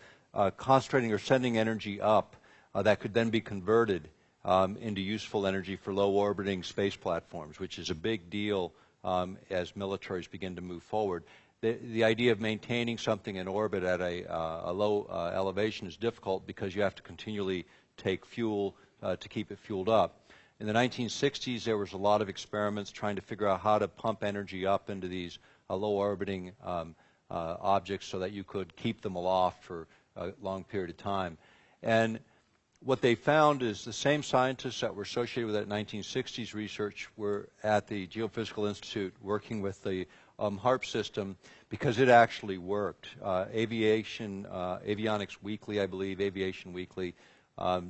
concentrating or sending energy up that could then be converted into useful energy for low-orbiting space platforms, which is a big deal as militaries begin to move forward. The idea of maintaining something in orbit at a low elevation is difficult because you have to continually take fuel to keep it fueled up. In the 1960s, there was a lot of experiments trying to figure out how to pump energy up into these low-orbiting objects so that you could keep them aloft for a long period of time. And what they found is the same scientists that were associated with that 1960s research were at the Geophysical Institute working with the HAARP system because it actually worked. Avionics Weekly, I believe, Aviation Weekly,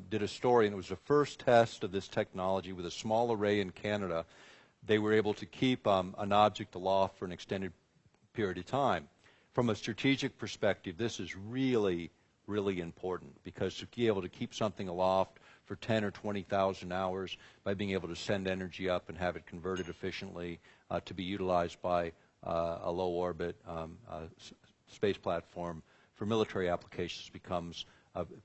did a story, and it was the first test of this technology with a small array in Canada. They were able to keep an object aloft for an extended period of time. From a strategic perspective, this is really, really important because to be able to keep something aloft for 10 or 20,000 hours by being able to send energy up and have it converted efficiently to be utilized by a low-orbit space platform for military applications becomes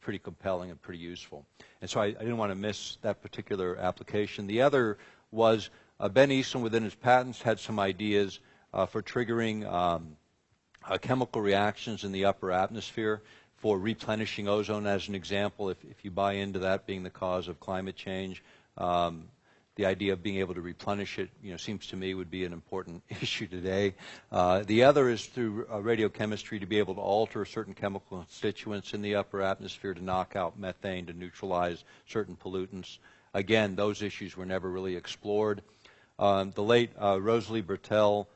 pretty compelling and pretty useful. And so I didn't want to miss that particular application. The other was Ben Eastland, within his patents, had some ideas for triggering chemical reactions in the upper atmosphere for replenishing ozone, as an example, if you buy into that being the cause of climate change. The idea of being able to replenish it, you know, seems to me would be an important issue today. The other is through radiochemistry to be able to alter certain chemical constituents in the upper atmosphere to knock out methane, to neutralize certain pollutants. Again, those issues were never really explored. The late Rosalie Bertell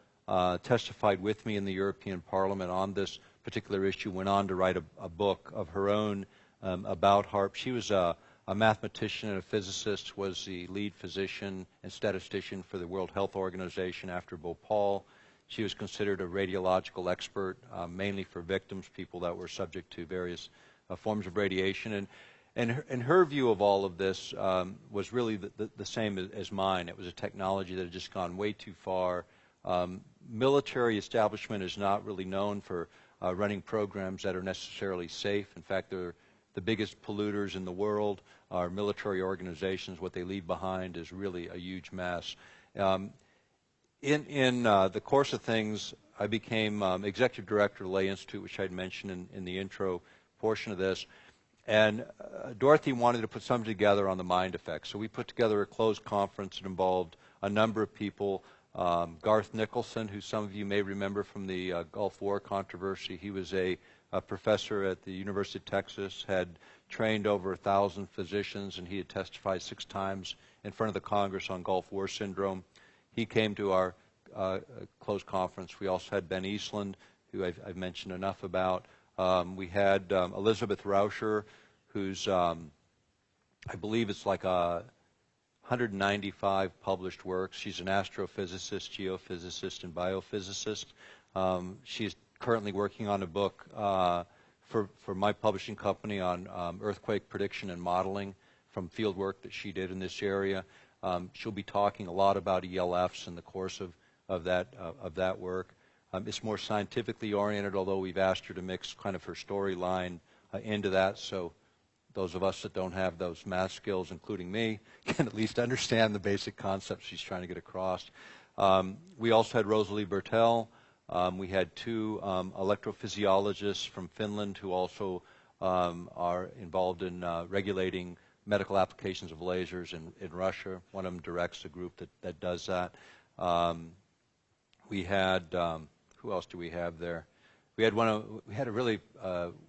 testified with me in the European Parliament on this particular issue, went on to write a book of her own about HAARP. She was a mathematician and a physicist, was the lead physician and statistician for the World Health Organization after Bhopal. She was considered a radiological expert, mainly for victims, people that were subject to various forms of radiation. And her view of all of this was really the same as mine. It was a technology that had just gone way too far. Military establishment is not really known for running programs that are necessarily safe. In fact, they're the biggest polluters in the world. Our military organizations, what they leave behind is really a huge mess. In the course of things, I became executive director of the Lay Institute, which I'd mentioned in the intro portion of this. And Dorothy wanted to put something together on the mind effects. So we put together a closed conference that involved a number of people. Garth Nicholson, who some of you may remember from the Gulf War controversy. He was a professor at the University of Texas, had trained over 1,000 physicians, and he had testified 6 times in front of the Congress on Gulf War syndrome. He came to our closed conference. We also had Ben Eastland, who I've mentioned enough about. We had Elizabeth Rauscher, who's, I believe it's like 195 published works. She's an astrophysicist, geophysicist, and biophysicist. She's currently working on a book for my publishing company on earthquake prediction and modeling from field work that she did in this area. She'll be talking a lot about ELFs in the course of that work. It's more scientifically oriented, although we've asked her to mix kind of her storyline into that, so those of us that don't have those math skills, including me, can at least understand the basic concepts she's trying to get across. We also had Rosalie Bertel. We had two electrophysiologists from Finland who also are involved in regulating medical applications of lasers in Russia. One of them directs a group that does that. We had, who else do we have there? We had a really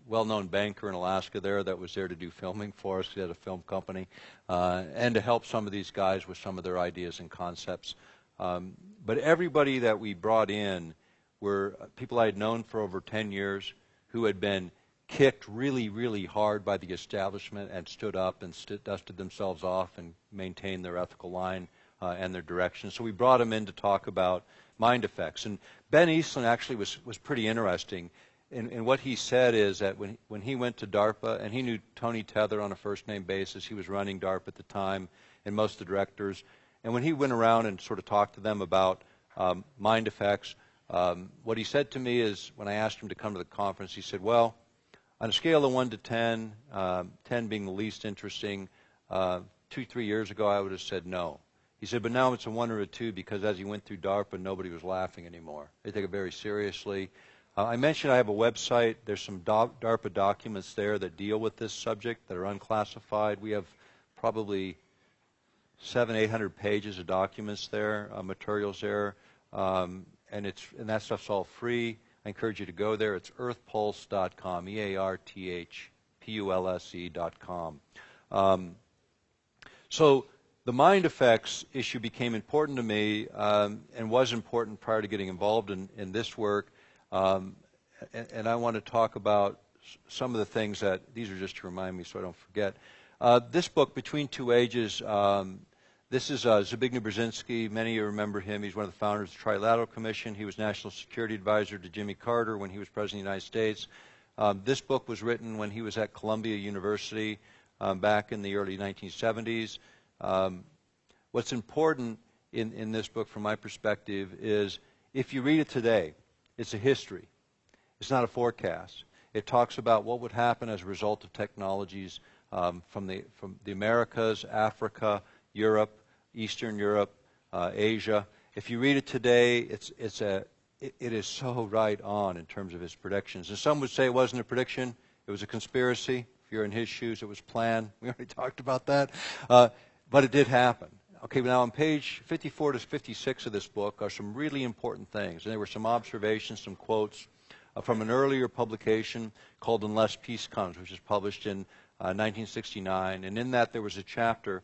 well-known banker in Alaska there that was there to do filming for us. He had a film company, and to help some of these guys with some of their ideas and concepts. But everybody that we brought in were people I had known for over 10 years who had been kicked really, really hard by the establishment and stood up and dusted themselves off and maintained their ethical line and their direction. So we brought them in to talk about mind effects. And Ben Eastland actually was pretty interesting. And what he said is that when he went to DARPA, and he knew Tony Tether on a first-name basis, he was running DARPA at the time, and most of the directors. And when he went around and sort of talked to them about mind effects, what he said to me is, when I asked him to come to the conference, he said, well, on a scale of 1 to 10, 10 being the least interesting, 2-3 years ago I would have said no. He said, but now it's a 1 or a 2 because as he went through DARPA, nobody was laughing anymore. They take it very seriously. I mentioned I have a website. There's some DARPA documents there that deal with this subject that are unclassified. We have probably 700-800 pages of documents there, materials there, and that stuff's all free. I encourage you to go there. It's earthpulse.com, earthpulse.com. So the mind effects issue became important to me and was important prior to getting involved in this work. And I want to talk about some of the things that, these are just to remind me so I don't forget. This book, Between Two Ages, this is Zbigniew Brzezinski. Many of you remember him. He's one of the founders of the Trilateral Commission. He was National Security Advisor to Jimmy Carter when he was President of the United States. This book was written when he was at Columbia University back in the early 1970s. What's important in this book from my perspective is if you read it today, it's a history. It's not a forecast. It talks about what would happen as a result of technologies from the Americas, Africa, Europe, Eastern Europe, Asia. If you read it today, it is so right on in terms of its predictions. And some would say it wasn't a prediction, it was a conspiracy. If you're in his shoes, it was planned. We already talked about that. But it did happen. Okay, now on page 54 to 56 of this book are some really important things. And there were some observations, some quotes from an earlier publication called Unless Peace Comes, which was published in 1969. And in that there was a chapter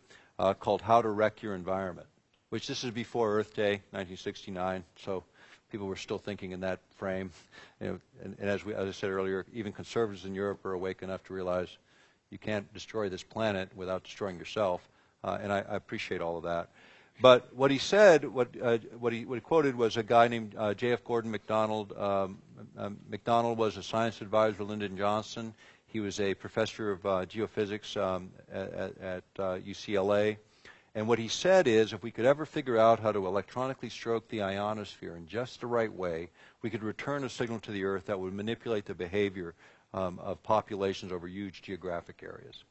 called How to Wreck Your Environment, which this is before Earth Day, 1969. So people were still thinking in that frame. You know, and as I said earlier, even conservatives in Europe are awake enough to realize you can't destroy this planet without destroying yourself. And I appreciate all of that. But what he said, what he quoted was a guy named J.F. Gordon MacDonald. MacDonald was a science advisor for Lyndon Johnson. He was a professor of geophysics at UCLA. And what he said is if we could ever figure out how to electronically stroke the ionosphere in just the right way, we could return a signal to the Earth that would manipulate the behavior of populations over huge geographic areas.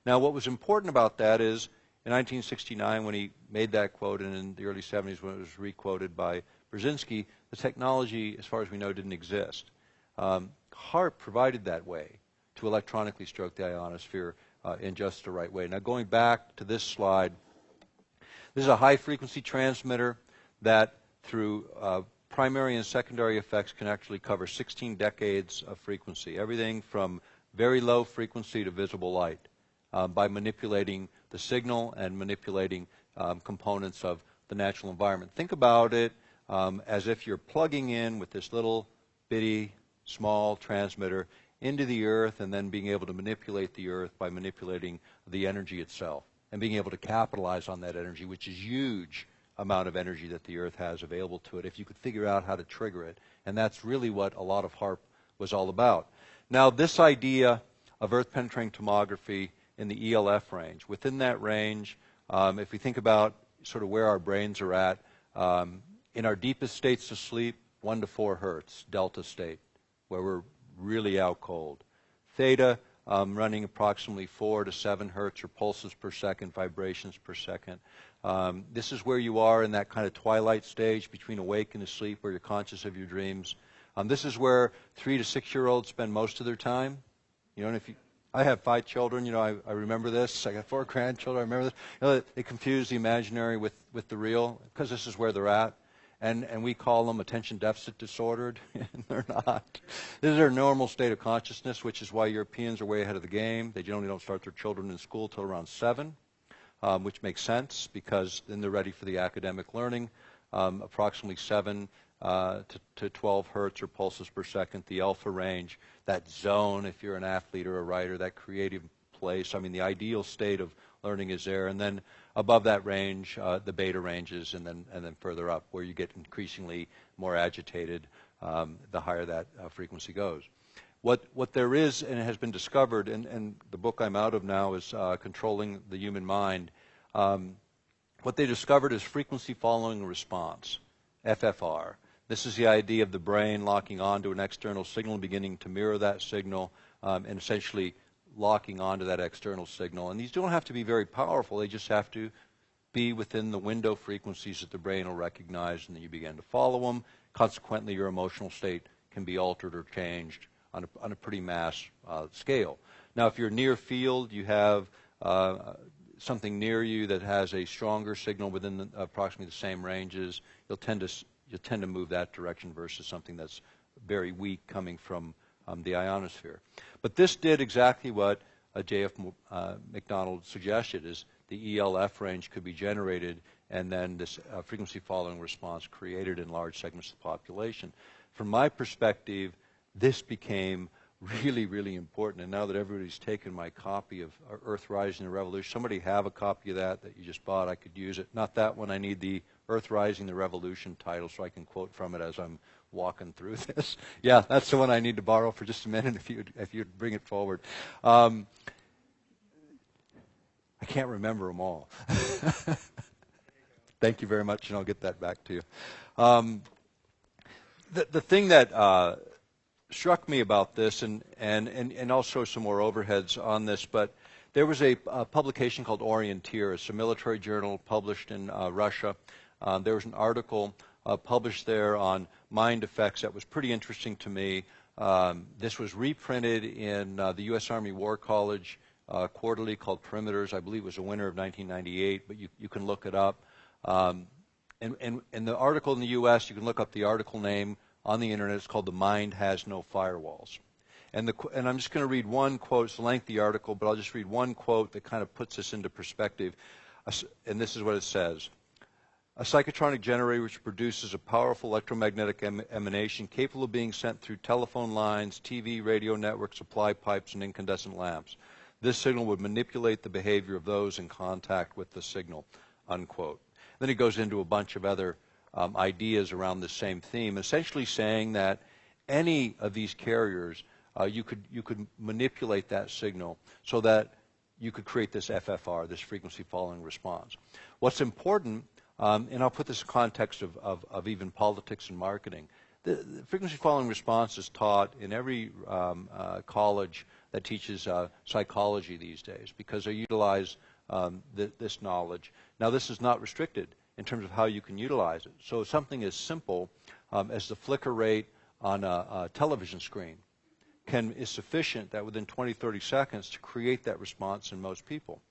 Now, what was important about that is in 1969, when he made that quote, and in the early 70s when it was re-quoted by Brzezinski, the technology, as far as we know, didn't exist. HAARP provided that way to electronically stroke the ionosphere in just the right way. Now, going back to this slide, this is a high-frequency transmitter that, through primary and secondary effects, can actually cover 16 decades of frequency, everything from very low frequency to visible light, by manipulating the signal and manipulating components of the natural environment. Think about it as if you're plugging in with this little bitty small transmitter into the Earth and then being able to manipulate the Earth by manipulating the energy itself and being able to capitalize on that energy, which is huge amount of energy that the Earth has available to it if you could figure out how to trigger it. And that's really what a lot of HAARP was all about. Now, this idea of Earth-penetrating tomography in the ELF range. Within that range, if we think about sort of where our brains are at, in our deepest states of sleep, 1 to 4 hertz, delta state, where we're really out cold. Theta, running approximately 4 to 7 hertz, or pulses per second, vibrations per second. This is where you are in that kind of twilight stage between awake and asleep, where you're conscious of your dreams. This is where 3 to 6-year-olds spend most of their time. You know, and if you, I have 5 children. You know, I remember this. I got 4 grandchildren. I remember this. You know, they confuse the imaginary with the real, because this is where they're at. And we call them attention deficit disordered, and they're not. This is their normal state of consciousness, which is why Europeans are way ahead of the game. They generally don't start their children in school till around 7, which makes sense, because then they're ready for the academic learning. Approximately 7 to 12 hertz or pulses per second, the alpha range, that zone, if you're an athlete or a writer, that creative place. I mean, the ideal state of learning is there. And then above that range, the beta ranges, and then further up, where you get increasingly more agitated, the higher that frequency goes. What there is, and it has been discovered, and the book I'm out of now is Controlling the Human Mind. What they discovered is frequency following response, FFR. This is the idea of the brain locking onto an external signal, beginning to mirror that signal, and essentially locking onto that external signal. And these don't have to be very powerful. They just have to be within the window frequencies that the brain will recognize, and then you begin to follow them. Consequently, your emotional state can be altered or changed on a pretty mass scale. Now, if you're near field, you have something near you that has a stronger signal within approximately the same ranges, you'll tend to move that direction versus something that's very weak coming from the ionosphere. But this did exactly what J.F. McDonald suggested, is the ELF range could be generated, and then this frequency following response created in large segments of the population. From my perspective, this became really, really important. And now that everybody's taken my copy of Earth Rising the Revolution, somebody have a copy of that you just bought, I could use it. Not that one, I need the Earth Rising the Revolution title so I can quote from it as I'm walking through this. Yeah, that's the one I need to borrow for just a minute if you'd bring it forward. I can't remember them all. Thank you very much, and I'll get that back to you. The thing that struck me about this, and I'll show some more overheads on this, but there was a publication called Orienteer. It's a military journal published in Russia. There was an article published there on mind effects that was pretty interesting to me. This was reprinted in the U.S. Army War College quarterly called Perimeters. I believe it was a winter of 1998, but you can look it up. And the article in the U.S., you can look up the article name on the internet. It's called "The Mind Has No Firewalls." And I'm just going to read one quote. It's a lengthy article, but I'll just read one quote that kind of puts this into perspective. And this is what it says. A psychotronic generator which produces a powerful electromagnetic emanation capable of being sent through telephone lines, TV, radio networks, supply pipes, and incandescent lamps. This signal would manipulate the behavior of those in contact with the signal, unquote. Then he goes into a bunch of other ideas around the same theme, essentially saying that any of these carriers, you could manipulate that signal so that you could create this FFR, this frequency following response. What's important, and I'll put this in context of even politics and marketing, the frequency following response is taught in every college that teaches psychology these days, because they utilize this knowledge. Now, this is not restricted in terms of how you can utilize it. So something as simple as the flicker rate on a television screen is sufficient that within 20, 30 seconds to create that response in most people.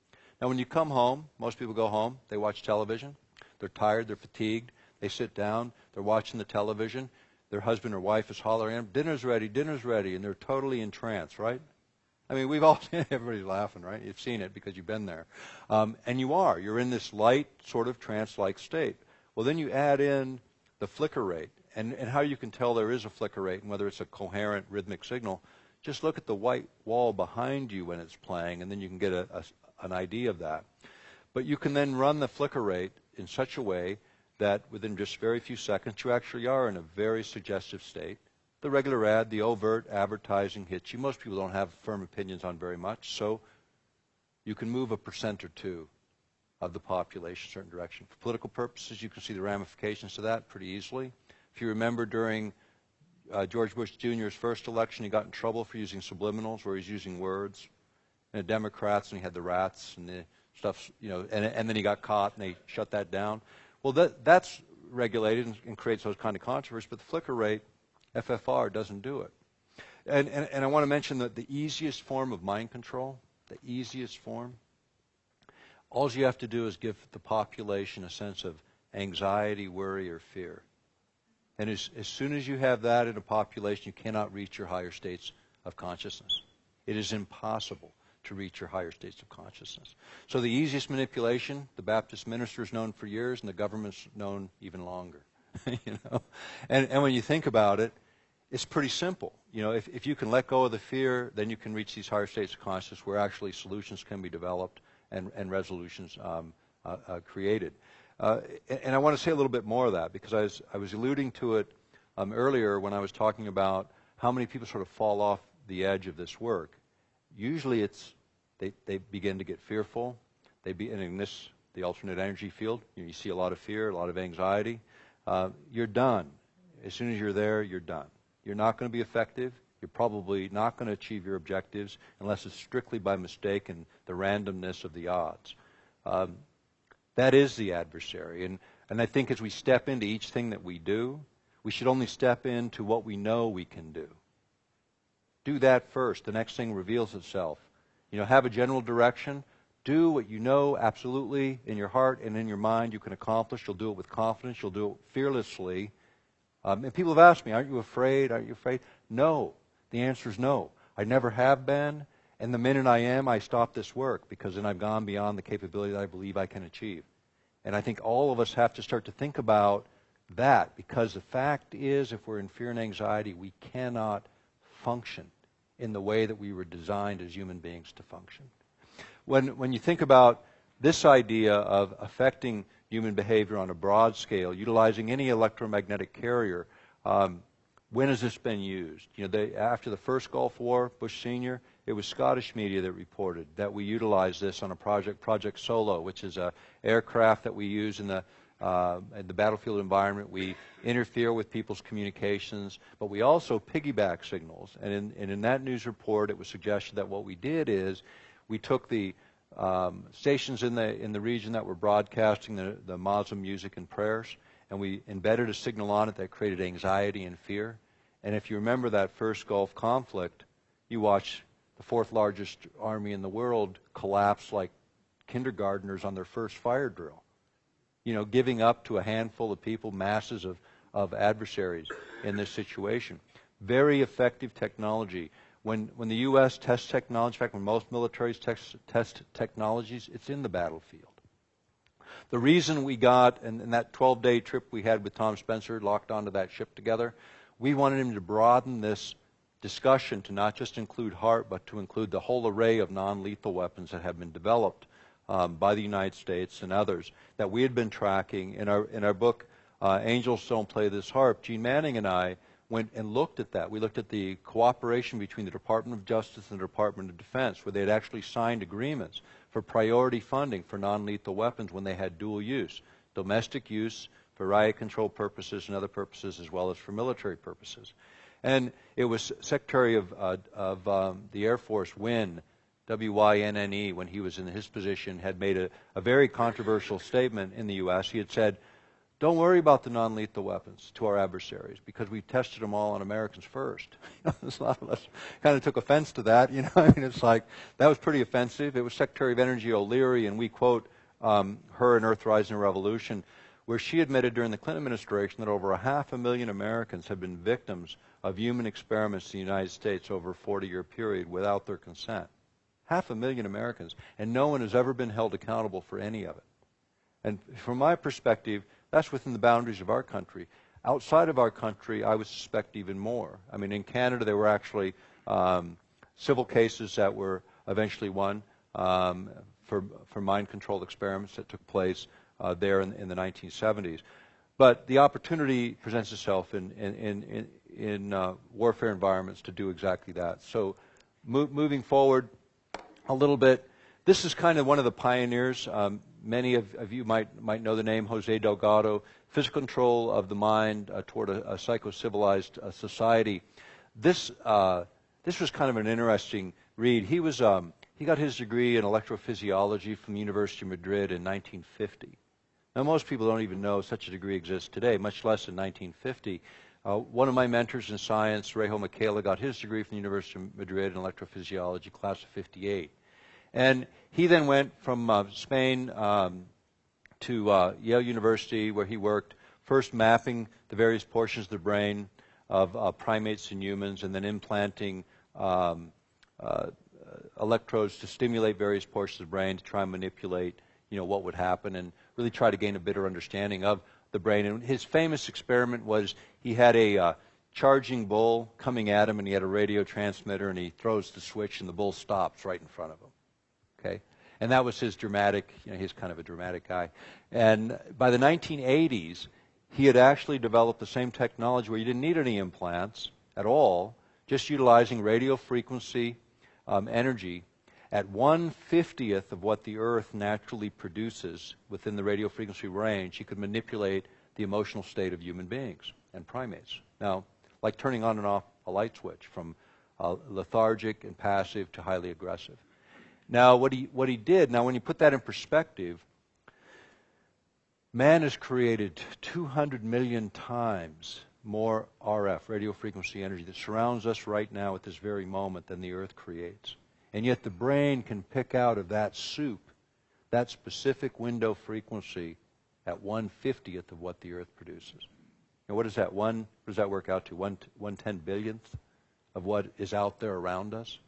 Now, when you come home, most people go home, they watch television, they're tired, they're fatigued, they sit down, they're watching the television, their husband or wife is hollering, dinner's ready, and they're totally in trance, right? I mean, we've all seen it. Everybody's laughing, right? You've seen it because you've been there. And you're in this light sort of trance-like state. Well, then you add in the flicker rate, and how you can tell there is a flicker rate and whether it's a coherent rhythmic signal. Just look at the white wall behind you when it's playing, and then you can get an idea of that. But you can then run the flicker rate in such a way that within just very few seconds, you actually are in a very suggestive state. The regular ad, the overt advertising hits you. Most people don't have firm opinions on very much, so you can move 1% or 2% of the population in a certain direction. For political purposes, you can see the ramifications of that pretty easily. If you remember during George Bush Jr.'s first election, he got in trouble for using subliminals, where he's using words. And the Democrats, and he had the rats and the stuff, you know, and then he got caught, and they shut that down. Well, that's regulated and creates those kind of controversies, but the flicker rate, FFR, doesn't do it. And I want to mention that the easiest form of mind control, the easiest form, all you have to do is give the population a sense of anxiety, worry, or fear. And as soon as you have that in a population, you cannot reach your higher states of consciousness. It is impossible to reach your higher states of consciousness. So the easiest manipulation, the Baptist minister's known for years, and the government's known even longer. You know? And when you think about it, it's pretty simple. You know, if you can let go of the fear, then you can reach these higher states of consciousness where actually solutions can be developed and resolutions created. And I want to say a little bit more of that, because I was alluding to it earlier when I was talking about how many people sort of fall off the edge of this work. Usually it's they begin to get fearful. And in this, the alternate energy field, you see a lot of fear, a lot of anxiety. You're done. As soon as you're there, you're done. You're not going to be effective. You're probably not going to achieve your objectives unless it's strictly by mistake and the randomness of the odds. That is the adversary. And I think as we step into each thing that we do, we should only step into what we know we can do. Do that first. The next thing reveals itself. You know, have a general direction. Do what you know absolutely in your heart and in your mind you can accomplish. You'll do it with confidence. You'll do it fearlessly. And people have asked me, aren't you afraid? Aren't you afraid? No. The answer is no. I never have been. And the minute I am, I stop this work, because then I've gone beyond the capability that I believe I can achieve. And I think all of us have to start to think about that, because the fact is, if we're in fear and anxiety, we cannot function in the way that we were designed as human beings to function. When you think about this idea of affecting human behavior on a broad scale, utilizing any electromagnetic carrier, when has this been used? You know, after the first Gulf War, Bush Sr., it was Scottish media that reported that we utilized this on a Project Solo, which is an aircraft that we use in the battlefield environment. We interfere with people's communications, but we also piggyback signals. And in that news report, it was suggested that what we did is we took the stations in the region that were broadcasting the Muslim music and prayers, and we embedded a signal on it that created anxiety and fear. And if you remember that first Gulf conflict, you watch the fourth largest army in the world collapse like kindergartners on their first fire drill. You know, giving up to a handful of people, masses of adversaries in this situation. Very effective technology. When the U.S. tests technology, in fact, when most militaries test technologies, it's in the battlefield. The reason we got, and that 12-day trip we had with Tom Spencer, locked onto that ship together, we wanted him to broaden this discussion to not just include HAARP, but to include the whole array of non-lethal weapons that have been developed by the United States and others that we had been tracking. In our book, Angels Don't Play This HAARP, Gene Manning and I went and looked at that. We looked at the cooperation between the Department of Justice and the Department of Defense, where they had actually signed agreements for priority funding for non-lethal weapons when they had dual use, domestic use for riot control purposes and other purposes, as well as for military purposes. And it was Secretary of the Air Force Wynne, W-Y-N-N-E, when he was in his position, had made a very controversial statement in the U.S. He had said, don't worry about the non-lethal weapons to our adversaries, because we tested them all on Americans first. A lot of us kind of took offense to that. You know, I mean, it's like, that was pretty offensive. It was Secretary of Energy O'Leary, and we quote her in Earthrise and Revolution, where she admitted during the Clinton administration that over 500,000 Americans have been victims of human experiments in the United States over a 40-year period without their consent. 500,000 Americans, and no one has ever been held accountable for any of it. And from my perspective, that's within the boundaries of our country. Outside of our country, I would suspect even more. I mean, in Canada, there were actually civil cases that were eventually won for mind-controlled experiments that took place there in the 1970s. But the opportunity presents itself in warfare environments to do exactly that. So moving forward a little bit, this is kind of one of the pioneers. Many of you might know the name Jose Delgado, Physical Control of the Mind Toward a Psycho-Civilized Society. This was kind of an interesting read. He got his degree in electrophysiology from the University of Madrid in 1950. Now, most people don't even know such a degree exists today, much less in 1950. One of my mentors in science, Rejo Michela, got his degree from the University of Madrid in electrophysiology, class of 58. And he then went from Spain to Yale University, where he worked first mapping the various portions of the brain of primates and humans, and then implanting electrodes to stimulate various portions of the brain to try and manipulate, what would happen, and really try to gain a better understanding of the brain. And his famous experiment was he had a charging bull coming at him, and he had a radio transmitter, and he throws the switch, and the bull stops right in front of him. Okay, and that was his dramatic. He's kind of a dramatic guy. And by the 1980s, he had actually developed the same technology where you didn't need any implants at all, just utilizing radio frequency energy at 1/50th of what the Earth naturally produces within the radio frequency range. He could manipulate the emotional state of human beings and primates. Now, like turning on and off a light switch from lethargic and passive to highly aggressive. Now, what he did, now when you put that in perspective, man has created 200 million times more RF, radio frequency energy, that surrounds us right now at this very moment than the Earth creates. And yet the brain can pick out of that soup that specific window frequency at 1/50th of what the Earth produces. And what is that? What does that work out to? 1/10 billionth of what is out there around us?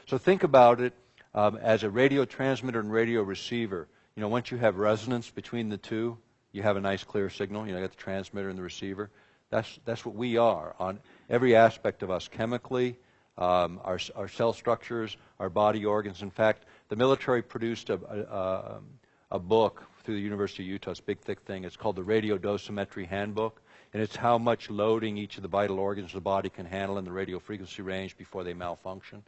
So think about it as a radio transmitter and radio receiver. Once you have resonance between the two, you have a nice clear signal. You got the transmitter and the receiver. That's what we are on every aspect of us, chemically, our cell structures, our body organs. In fact, the military produced a book through the University of Utah. It's a big, thick thing. It's called the Radio Dosimetry Handbook, and it's how much loading each of the vital organs of the body can handle in the radio frequency range before they malfunction.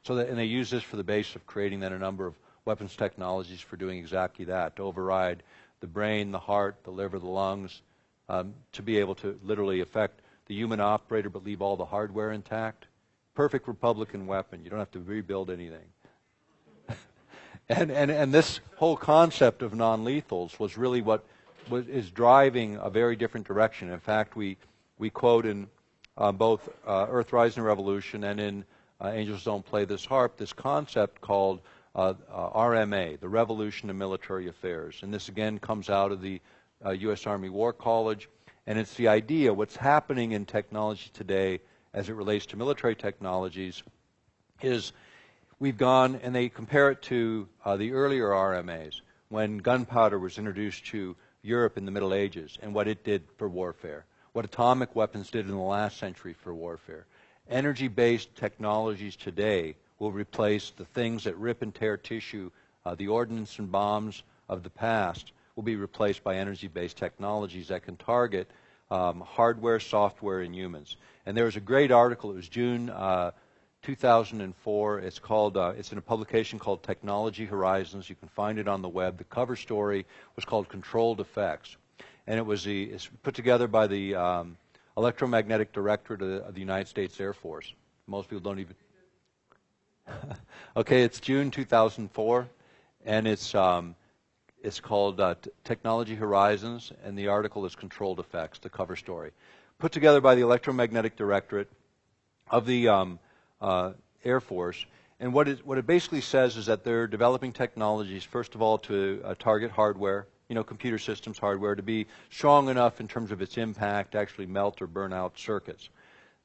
And they use this for the base of creating then a number of weapons technologies for doing exactly that, to override the brain, the heart, the liver, the lungs, to be able to literally affect the human operator but leave all the hardware intact. Perfect Republican weapon. You don't have to rebuild anything. and this whole concept of non-lethals was really what is driving a very different direction. In fact, we quote in both Earthrise and Revolution and in Angels Don't Play This HAARP, this concept called RMA, the Revolution in Military Affairs. And this again comes out of the U.S. Army War College. And it's the idea, what's happening in technology today as it relates to military technologies is we've gone, and they compare it to the earlier RMAs, when gunpowder was introduced to Europe in the Middle Ages and what it did for warfare, what atomic weapons did in the last century for warfare. Energy-based technologies today will replace the things that rip and tear tissue. The ordnance and bombs of the past will be replaced by energy-based technologies that can target hardware, software, and humans. And there was a great article. It was June 2004. It's called. It's in a publication called Technology Horizons. You can find it on the web. The cover story was called "Controlled Effects," and it's put together by the Electromagnetic Directorate of the United States Air Force. Most people don't even. Okay, it's June 2004, and it's called Technology Horizons, and the article is Controlled Effects, the cover story. Put together by the Electromagnetic Directorate of the Air Force. And what it basically says is that they're developing technologies, first of all, to target hardware, computer systems hardware, to be strong enough in terms of its impact to actually melt or burn out circuits.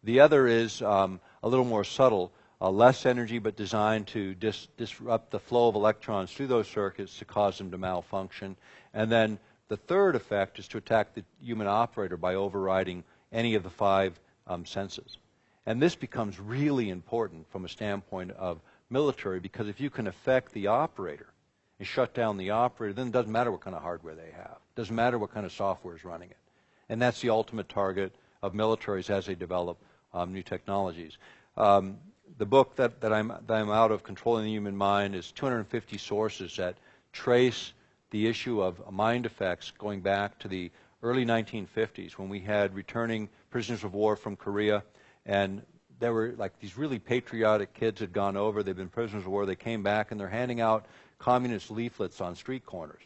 The other is a little more subtle, less energy but designed to disrupt the flow of electrons through those circuits to cause them to malfunction. And then the third effect is to attack the human operator by overriding any of the 5 senses. And this becomes really important from a standpoint of military, because if you can affect the operator and shut down the operator, then it doesn't matter what kind of hardware they have. It doesn't matter what kind of software is running it. And that's the ultimate target of militaries as they develop new technologies. The book that I'm out of, Controlling the Human Mind, is 250 sources that trace the issue of mind effects going back to the early 1950s when we had returning prisoners of war from Korea, and there were like these really patriotic kids had gone over, they've been prisoners of war, they came back and they're handing out communist leaflets on street corners.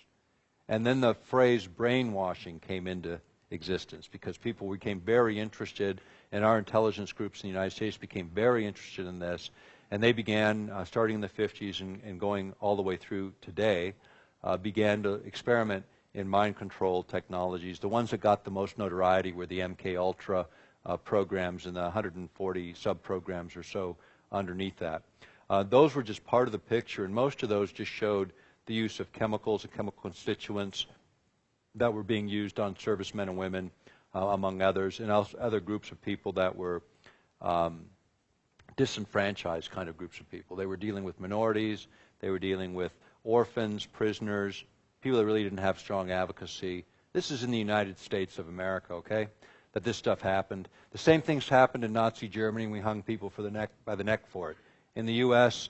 And then the phrase brainwashing came into existence because people became very interested, and our intelligence groups in the United States became very interested in this, and they began, starting in the 50s and going all the way through today, began to experiment in mind control technologies. The ones that got the most notoriety were the MK Ultra programs and the 140 sub-programs or so underneath that. Those were just part of the picture, and most of those just showed the use of chemicals and chemical constituents that were being used on servicemen and women, among others, and also other groups of people that were disenfranchised kind of groups of people. They were dealing with minorities, they were dealing with orphans, prisoners, people that really didn't have strong advocacy. This is in the United States of America, okay, that this stuff happened. The same things happened in Nazi Germany, and we hung people by the neck for it. In the U.S.,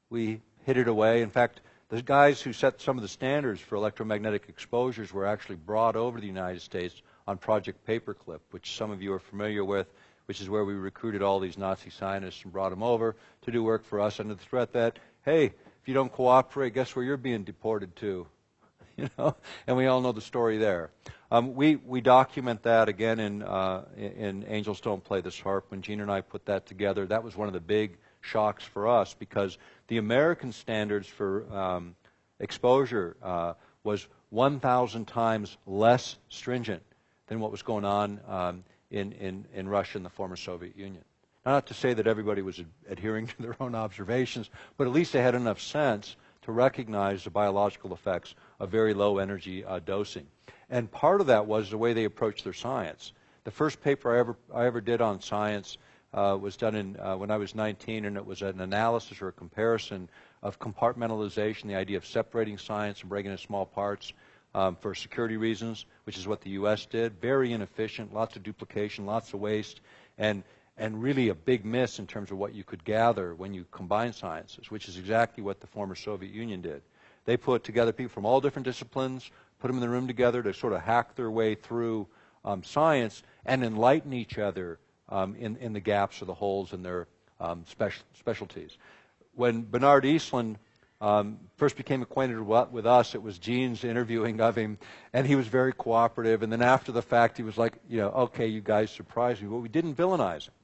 we hid it away. In fact, the guys who set some of the standards for electromagnetic exposures were actually brought over to the United States on Project Paperclip, which some of you are familiar with, which is where we recruited all these Nazi scientists and brought them over to do work for us under the threat that, hey, if you don't cooperate, guess where you're being deported to? You know, and we all know the story there. We document that again in Angels Don't Play This HAARP. When Gene and I put that together, that was one of the big shocks for us because the American standards for exposure was 1,000 times less stringent than what was going on in Russia and the former Soviet Union. Now, not to say that everybody was adhering to their own observations, but at least they had enough sense to recognize the biological effects of very low energy dosing. And part of that was the way they approached their science. The first paper I ever did on science was done when I was 19, and it was an analysis or a comparison of compartmentalization, the idea of separating science and breaking it into small parts for security reasons, which is what the U.S. did. Very inefficient, lots of duplication, lots of waste, and really a big miss in terms of what you could gather when you combine sciences, which is exactly what the former Soviet Union did. They put together people from all different disciplines, put them in the room together to sort of hack their way through science and enlighten each other in the gaps or the holes in their specialties. When Bernard Eastland first became acquainted with us, it was Gene's interviewing of him, and he was very cooperative. And then after the fact, he was like, you know, okay, you guys surprised me. But we didn't villainize him.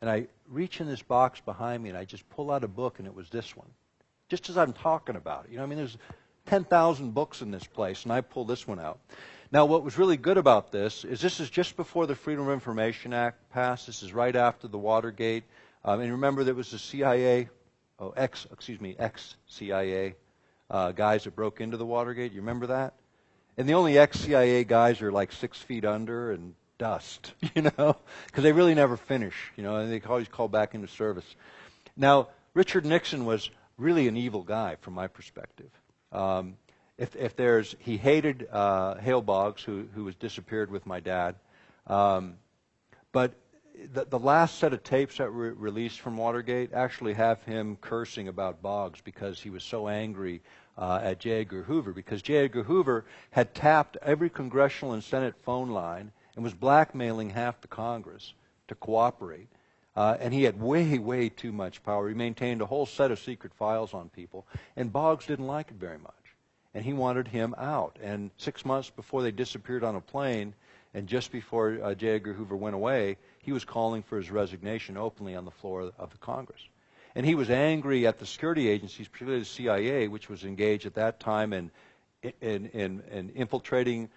And I reach in this box behind me and I just pull out a book, and it was this one. Just as I'm talking about it. You know, I mean, there's 10,000 books in this place, and I pulled this one out. Now, what was really good about this is just before the Freedom of Information Act passed. This is right after the Watergate. And remember, there was the CIA, ex-CIA guys that broke into the Watergate. You remember that? And the only ex-CIA guys are like 6 feet under and dust, you know, because they really never finish, you know, and they always call back into service. Now, Richard Nixon was really an evil guy from my perspective. He hated Hale Boggs, who was disappeared with my dad, but the last set of tapes that were released from Watergate actually have him cursing about Boggs because he was so angry at J. Edgar Hoover, because J. Edgar Hoover had tapped every congressional and Senate phone line and was blackmailing half the Congress to cooperate And he had way, way too much power. He maintained a whole set of secret files on people, and Boggs didn't like it very much. And he wanted him out. And 6 months before they disappeared on a plane, and just before J. Edgar Hoover went away, he was calling for his resignation openly on the floor of the Congress. And he was angry at the security agencies, particularly the CIA, which was engaged at that time in infiltrating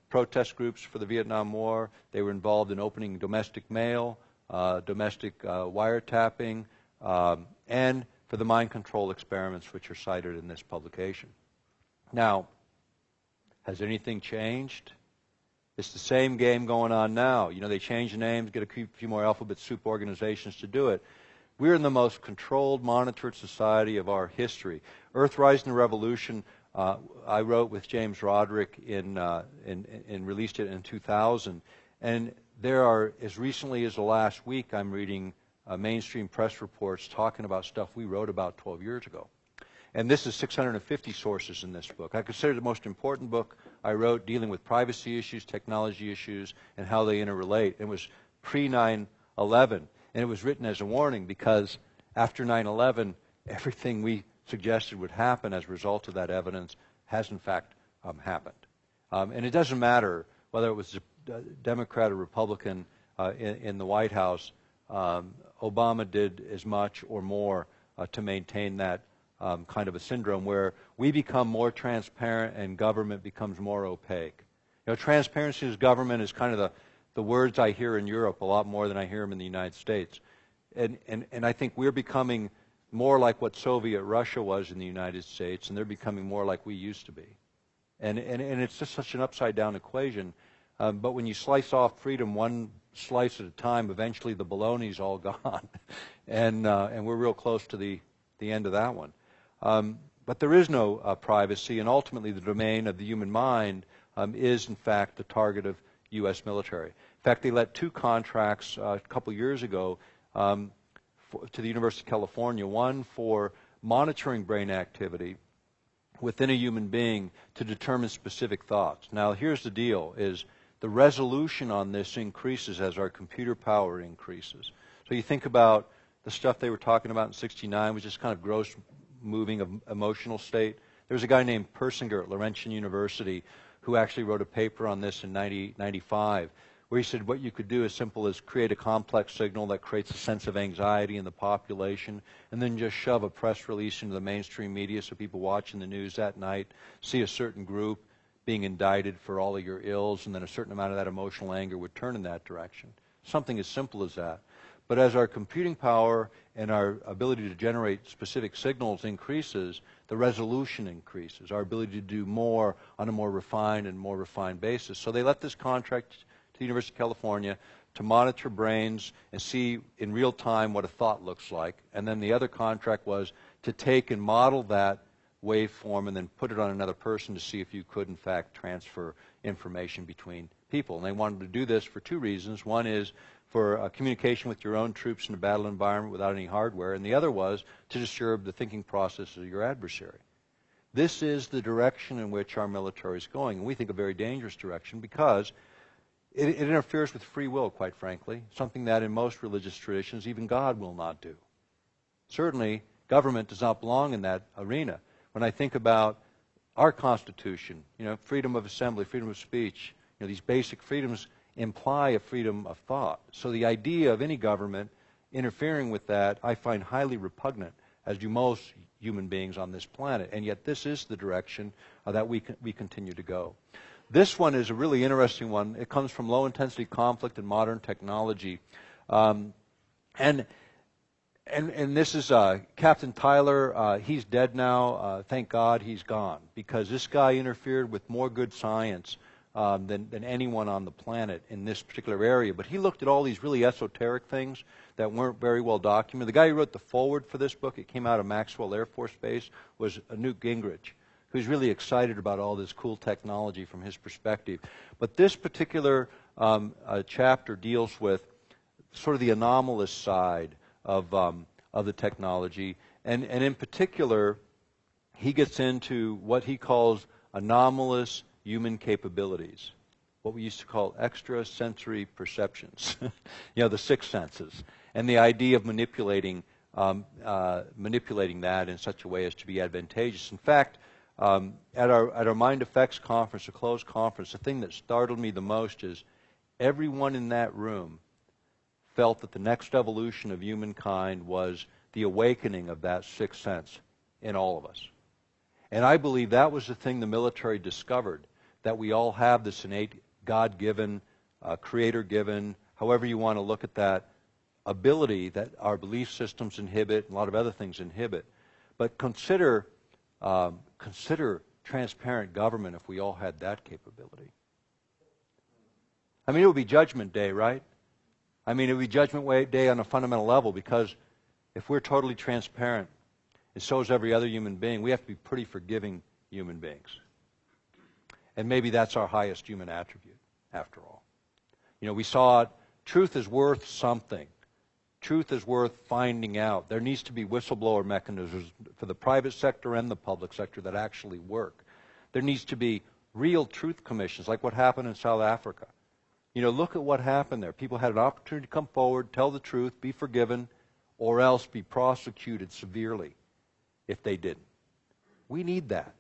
protest groups for the Vietnam War. They were involved in opening domestic mail, domestic wiretapping, and for the mind control experiments which are cited in this publication. Now, has anything changed? It's the same game going on now. You know, they change the names, get a few more alphabet soup organizations to do it. We're in the most controlled, monitored society of our history. Earthrise and the Revolution, I wrote with James Roderick and released it in 2000. And there are, as recently as the last week, I'm reading mainstream press reports talking about stuff we wrote about 12 years ago. And this is 650 sources in this book. I consider it the most important book I wrote dealing with privacy issues, technology issues, and how they interrelate. It was pre-9/11, and it was written as a warning because after 9/11, everything we suggested would happen as a result of that evidence has in fact happened. And it doesn't matter whether it was a Democrat or Republican in the White House, Obama did as much or more to maintain that kind of a syndrome where we become more transparent and government becomes more opaque. You know, transparency as government is kind of the words I hear in Europe a lot more than I hear them in the United States. And I think we're becoming more like what Soviet Russia was in the United States, and they're becoming more like we used to be. And it's just such an upside-down equation. But when you slice off freedom one slice at a time, eventually the bologna's all gone. And we're real close to the end of that one. But there is no privacy, and ultimately the domain of the human mind is, in fact, the target of U.S. military. In fact, they let 2 contracts a couple years ago to the University of California, one for monitoring brain activity within a human being to determine specific thoughts. Now, here's the deal, is the resolution on this increases as our computer power increases. So you think about the stuff they were talking about in '69 was just kind of gross moving of emotional state. There was a guy named Persinger at Laurentian University who actually wrote a paper on this in 1995, where he said what you could do as simple as create a complex signal that creates a sense of anxiety in the population, and then just shove a press release into the mainstream media so people watching the news that night see a certain group being indicted for all of your ills, and then a certain amount of that emotional anger would turn in that direction. Something as simple as that. But as our computing power and our ability to generate specific signals increases, the resolution increases, our ability to do more on a more refined basis. So they let this contract to the University of California to monitor brains and see in real time what a thought looks like. And then the other contract was to take and model that waveform and then put it on another person to see if you could, in fact, transfer information between people. And they wanted to do this for 2 reasons. One is for communication with your own troops in a battle environment without any hardware, and the other was to disturb the thinking process of your adversary. This is the direction in which our military is going, and we think a very dangerous direction because it interferes with free will, quite frankly, something that in most religious traditions even God will not do. Certainly, government does not belong in that arena. When I think about our Constitution, you know, freedom of assembly, freedom of speech, you know, these basic freedoms imply a freedom of thought. So the idea of any government interfering with that I find highly repugnant, as do most human beings on this planet. And yet this is the direction that we continue to go. This one is a really interesting one. It comes from low-intensity conflict and modern technology. And this is Captain Tyler. He's dead now. Thank God he's gone, because this guy interfered with more good science than anyone on the planet in this particular area. But he looked at all these really esoteric things that weren't very well documented. The guy who wrote the foreword for this book, it came out of Maxwell Air Force Base, was Newt Gingrich, who's really excited about all this cool technology from his perspective. But this particular chapter deals with sort of the anomalous side of the technology. And in particular, he gets into what he calls anomalous human capabilities. what we used to call extrasensory perceptions, the sixth senses, and the idea of manipulating that in such a way as to be advantageous. In fact, at our Mind Effects conference, a closed conference, the thing that startled me the most is everyone in that room felt that the next evolution of humankind was the awakening of that sixth sense in all of us. And I believe that was the thing the military discovered, that we all have this innate God-given, creator-given, however you want to look at that, ability that our belief systems inhibit and a lot of other things inhibit. But consider transparent government if we all had that capability. I mean, it would be Judgment Day, right? I mean, it would be Judgment Day on a fundamental level, because if we're totally transparent, and so is every other human being, we have to be pretty forgiving human beings. And maybe that's our highest human attribute, after all. We saw it. Truth is worth something. Truth is worth finding out. There needs to be whistleblower mechanisms for the private sector and the public sector that actually work. There needs to be real truth commissions, like what happened in South Africa. Look at what happened there. People had an opportunity to come forward, tell the truth, be forgiven, or else be prosecuted severely if they didn't. We need that.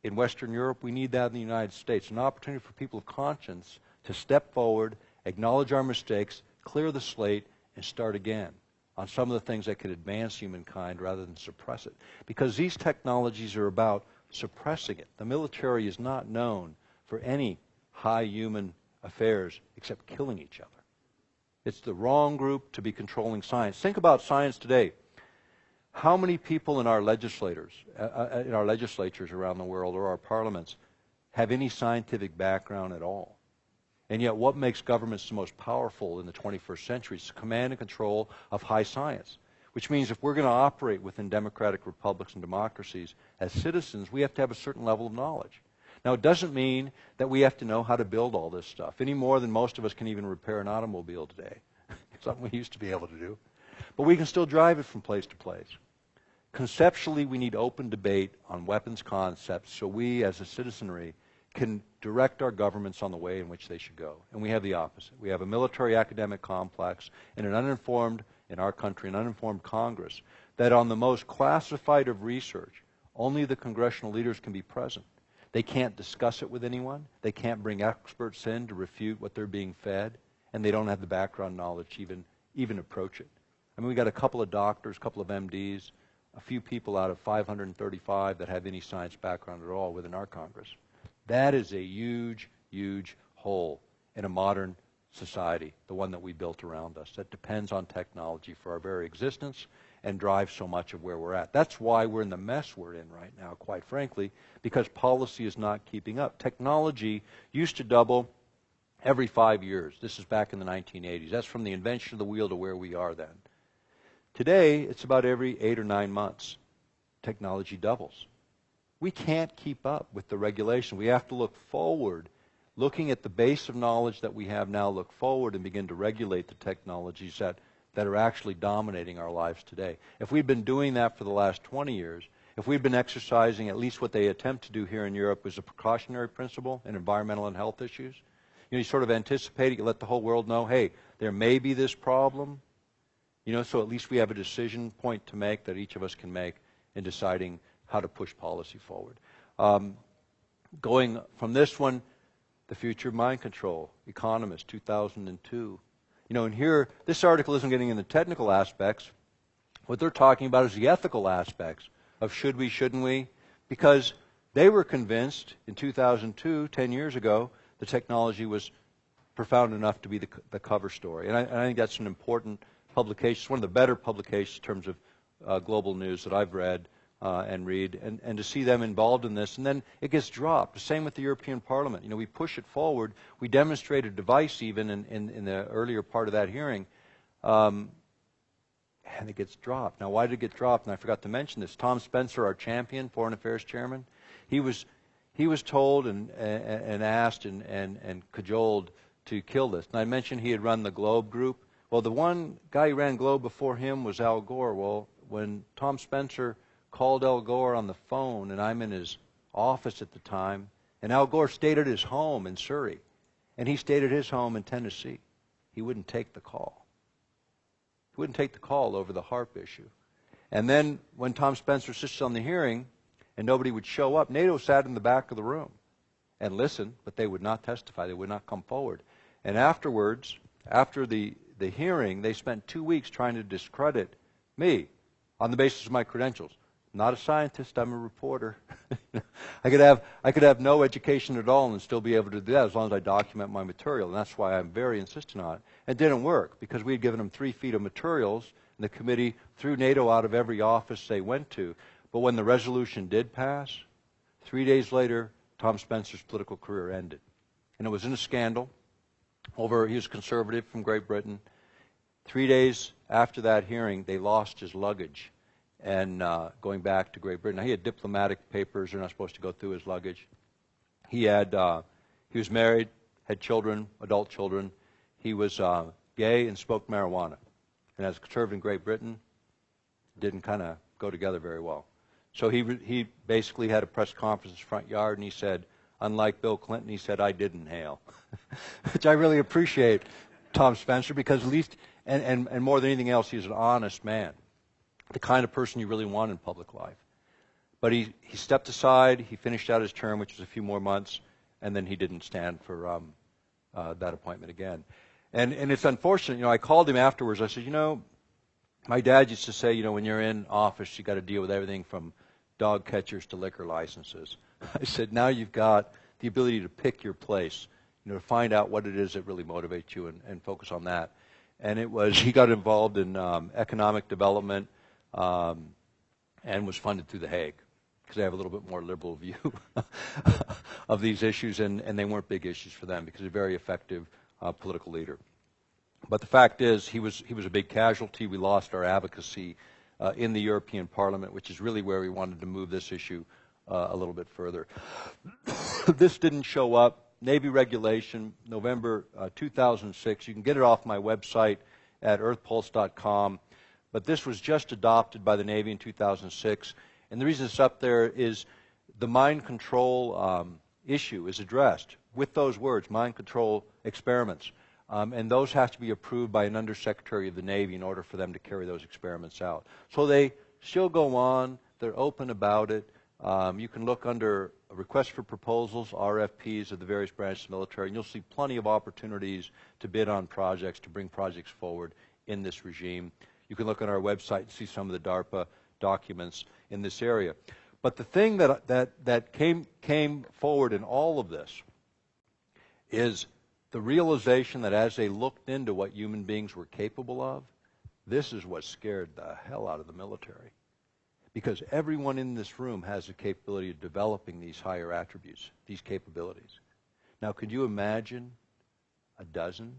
In Western Europe, we need that in the United States. An opportunity for people of conscience to step forward, acknowledge our mistakes, clear the slate, and start again on some of the things that could advance humankind rather than suppress it. Because these technologies are about suppressing it. The military is not known for any high human affairs except killing each other. It's the wrong group to be controlling science. Think about science today. How many people in our legislatures around the world, or our parliaments, have any scientific background at all? And yet what makes governments the most powerful in the 21st century is the command and control of high science, which means if we're going to operate within democratic republics and democracies as citizens, we have to have a certain level of knowledge. Now, it doesn't mean that we have to know how to build all this stuff, any more than most of us can even repair an automobile today, something we used to be able to do. But we can still drive it from place to place. Conceptually, we need open debate on weapons concepts so we, as a citizenry, can direct our governments on the way in which they should go. And we have the opposite. We have a military academic complex and an uninformed, in our country, an uninformed Congress, that on the most classified of research, only the congressional leaders can be present. They can't discuss it with anyone. They can't bring experts in to refute what they're being fed, and they don't have the background knowledge to even approach it. I mean, we got a couple of doctors, a couple of MDs, a few people out of 535 that have any science background at all within our Congress. That is a huge, huge hole in a modern society, the one that we built around us, that depends on technology for our very existence and drives so much of where we're at. That's why we're in the mess we're in right now, quite frankly, because policy is not keeping up. Technology used to double every 5 years. This is back in the 1980s. That's from the invention of the wheel to where we are then. Today, it's about every 8 or 9 months. Technology doubles. We can't keep up with the regulation. We have to look forward, looking at the base of knowledge that we have now, look forward and begin to regulate the technologies that are actually dominating our lives today. If we've been doing that for the last 20 years, if we've been exercising at least what they attempt to do here in Europe is a precautionary principle in environmental and health issues, you sort of anticipate it, you let the whole world know, hey, there may be this problem, so at least we have a decision point to make that each of us can make in deciding how to push policy forward. Going from this one, The Future of Mind Control, Economist, 2002. And here, this article isn't getting into technical aspects. What they're talking about is the ethical aspects of should we, shouldn't we? Because they were convinced in 2002, 10 years ago, the technology was profound enough to be the cover story. And I think that's an important publication. It's one of the better publications in terms of global news that I've read and read. And to see them involved in this, and then it gets dropped. The same with the European Parliament. We push it forward. We demonstrate a device even in the earlier part of that hearing, and it gets dropped. Now, why did it get dropped? And I forgot to mention this. Tom Spencer, our champion, Foreign Affairs Chairman, he was told and asked and cajoled to kill this. And I mentioned he had run the Globe group. Well, the one guy who ran Globe before him was Al Gore. Well, when Tom Spencer called Al Gore on the phone, and I'm in his office at the time, and Al Gore stayed at his home in Surrey, And he stayed at his home in Tennessee. He wouldn't take the call. He wouldn't take the call over the HAARP issue. And then when Tom Spencer insisted on the hearing and nobody would show up, NATO sat in the back of the room and listened, but they would not testify. They would not come forward. And afterwards, after the hearing, they spent 2 weeks trying to discredit me on the basis of my credentials. Not a scientist, I'm a reporter. I could have no education at all and still be able to do that as long as I document my material. And that's why I'm very insistent on it. It didn't work because we had given them 3 feet of materials, and the committee threw NATO out of every office they went to. But when the resolution did pass, 3 days later, Tom Spencer's political career ended. And it was in a scandal over, he was conservative from Great Britain. 3 days after that hearing, they lost his luggage and going back to Great Britain. Now, he had diplomatic papers. They're not supposed to go through his luggage. He was married, had children, adult children. He was gay and smoked marijuana. And as a conservative in Great Britain, didn't kind of go together very well. So he basically had a press conference in his front yard, and he said, unlike Bill Clinton, he said, I did inhale. Which I really appreciate Tom Spencer, because at least, and more than anything else, he's an honest man. The kind of person you really want in public life. But he stepped aside, he finished out his term, which was a few more months, and then he didn't stand for that appointment again. And it's unfortunate. I called him afterwards. I said, my dad used to say, when you're in office, you got to deal with everything from dog catchers to liquor licenses. I said, now you've got the ability to pick your place, to find out what it is that really motivates you and focus on that. And he got involved in economic development and was funded through The Hague, because they have a little bit more liberal view of these issues, and they weren't big issues for them because he's a very effective political leader. But the fact is, he was a big casualty. We lost our advocacy in the European Parliament, which is really where we wanted to move this issue a little bit further. This didn't show up. Navy regulation, November 2006. You can get it off my website at earthpulse.com. But this was just adopted by the Navy in 2006. And the reason it's up there is the mind control issue is addressed with those words, mind control experiments. And those have to be approved by an undersecretary of the Navy in order for them to carry those experiments out. So they still go on. They're open about it. You can look under requests for proposals, RFPs of the various branches of the military, and you'll see plenty of opportunities to bid on projects, to bring projects forward in this regime. You can look on our website and see some of the DARPA documents in this area. But the thing that came forward in all of this is the realization that as they looked into what human beings were capable of, this is what scared the hell out of the military. Because everyone in this room has the capability of developing these higher attributes, these capabilities. Now, could you imagine a dozen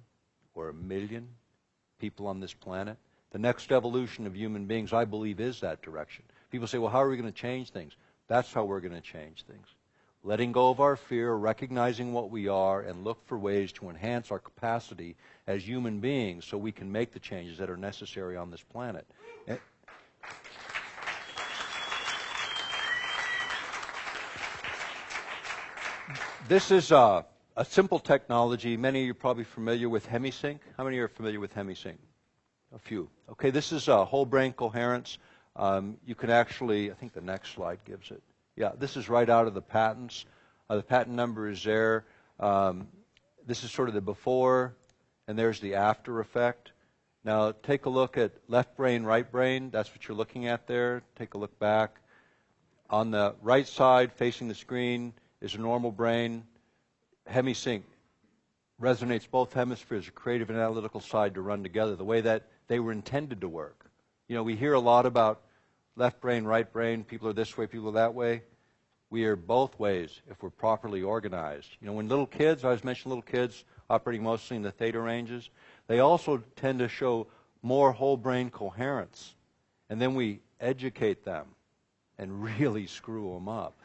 or 1 million people on this planet? The next evolution of human beings, I believe, is that direction. People say, well, how are we going to change things? That's how we're going to change things. Letting go of our fear, recognizing what we are, and look for ways to enhance our capacity as human beings so we can make the changes that are necessary on this planet. This is a simple technology. Many of you are probably familiar with HemiSync. How many are familiar with HemiSync? A few. Okay, this is whole brain coherence. You can actually, I think the next slide gives it. Yeah, this is right out of the patents. The patent number is there. This is sort of the before, and there's the after effect. Now take a look at left brain, right brain. That's what you're looking at there. Take a look back. On the right side, facing the screen, is a normal brain. HemiSync resonates both hemispheres, the creative and analytical side, to run together the way that they were intended to work. We hear a lot about left brain, right brain, people are this way, people are that way. We are both ways if we're properly organized. When little kids, I was mentioning little kids operating mostly in the theta ranges, they also tend to show more whole brain coherence. And then we educate them and really screw them up.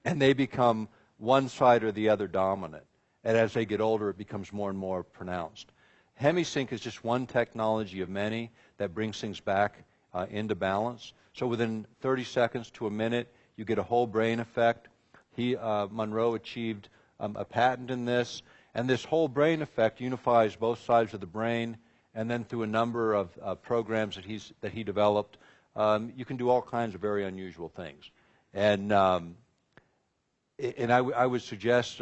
And they become one side or the other dominant. And as they get older, it becomes more and more pronounced. HemiSync is just one technology of many that brings things back into balance. So within 30 seconds to a minute, you get a whole brain effect. Monroe achieved a patent in this, And this whole brain effect unifies both sides of the brain, and then through a number of programs that he developed, you can do all kinds of very unusual things. And I would suggest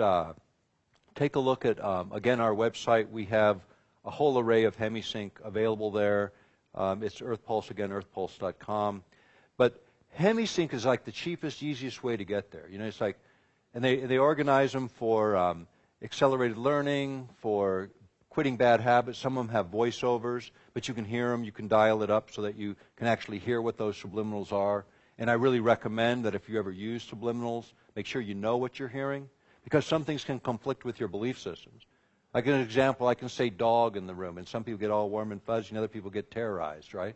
take a look at, again, our website. We have a whole array of HemiSync available there. It's EarthPulse, again, earthpulse.com. But HemiSync is like the cheapest, easiest way to get there. You know, it's like, and they organize them for accelerated learning, for quitting bad habits. Some of them have voiceovers, but you can hear them. You can dial it up so that you can actually hear what those subliminals are. And I really recommend that if you ever use subliminals, make sure you know what you're hearing, because some things can conflict with your belief systems. Like an example, I can say dog in the room, and some people get all warm and fuzzy, and other people get terrorized, right?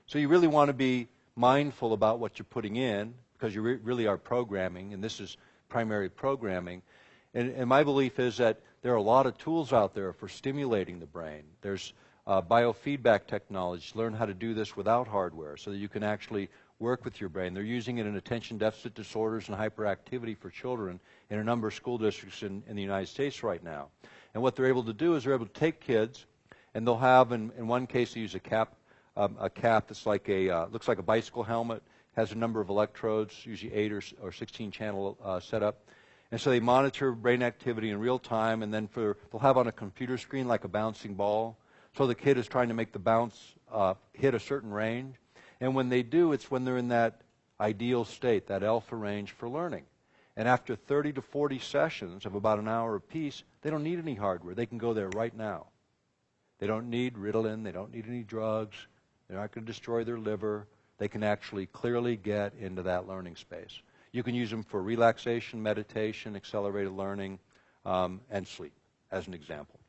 So you really want to be mindful about what you're putting in, because you really are programming, and this is primary programming. And my belief is that there are a lot of tools out there for stimulating the brain. There's biofeedback technology. Learn how to do this without hardware so that you can actually work with your brain. They're using it in attention deficit disorders and hyperactivity for children in a number of school districts in the United States right now. And what they're able to do is they're able to take kids, and they'll have, in one case, they use a cap that's like looks like a bicycle helmet, has a number of electrodes, usually 8 or 16 channel setup. And so they monitor brain activity in real time, and then they'll have on a computer screen like a bouncing ball. So the kid is trying to make the bounce hit a certain range. And when they do, it's when they're in that ideal state, that alpha range for learning. And after 30 to 40 sessions of about an hour apiece, they don't need any hardware. They can go there right now. They don't need Ritalin. They don't need any drugs. They're not going to destroy their liver. They can actually clearly get into that learning space. You can use them for relaxation, meditation, accelerated learning, and sleep, as an example.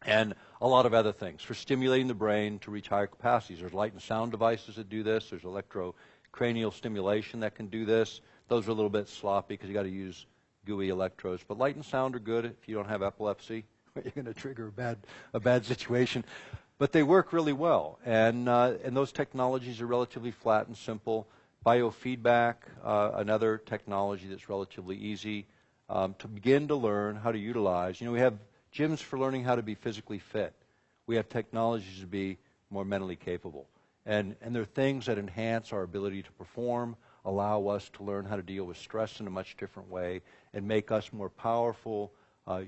And a lot of other things for stimulating the brain to reach higher capacities. There's light and sound devices that do this. There's electrocranial stimulation that can do this. Those are a little bit sloppy because you got to use gooey electrodes. But light and sound are good if you don't have epilepsy. You're going to trigger a bad situation. But they work really well. And those technologies are relatively flat and simple. Biofeedback, another technology that's relatively easy to begin to learn how to utilize. You know, we have gyms for learning how to be physically fit. We have technologies to be more mentally capable. And there are things that enhance our ability to perform, allow us to learn how to deal with stress in a much different way, and make us more powerful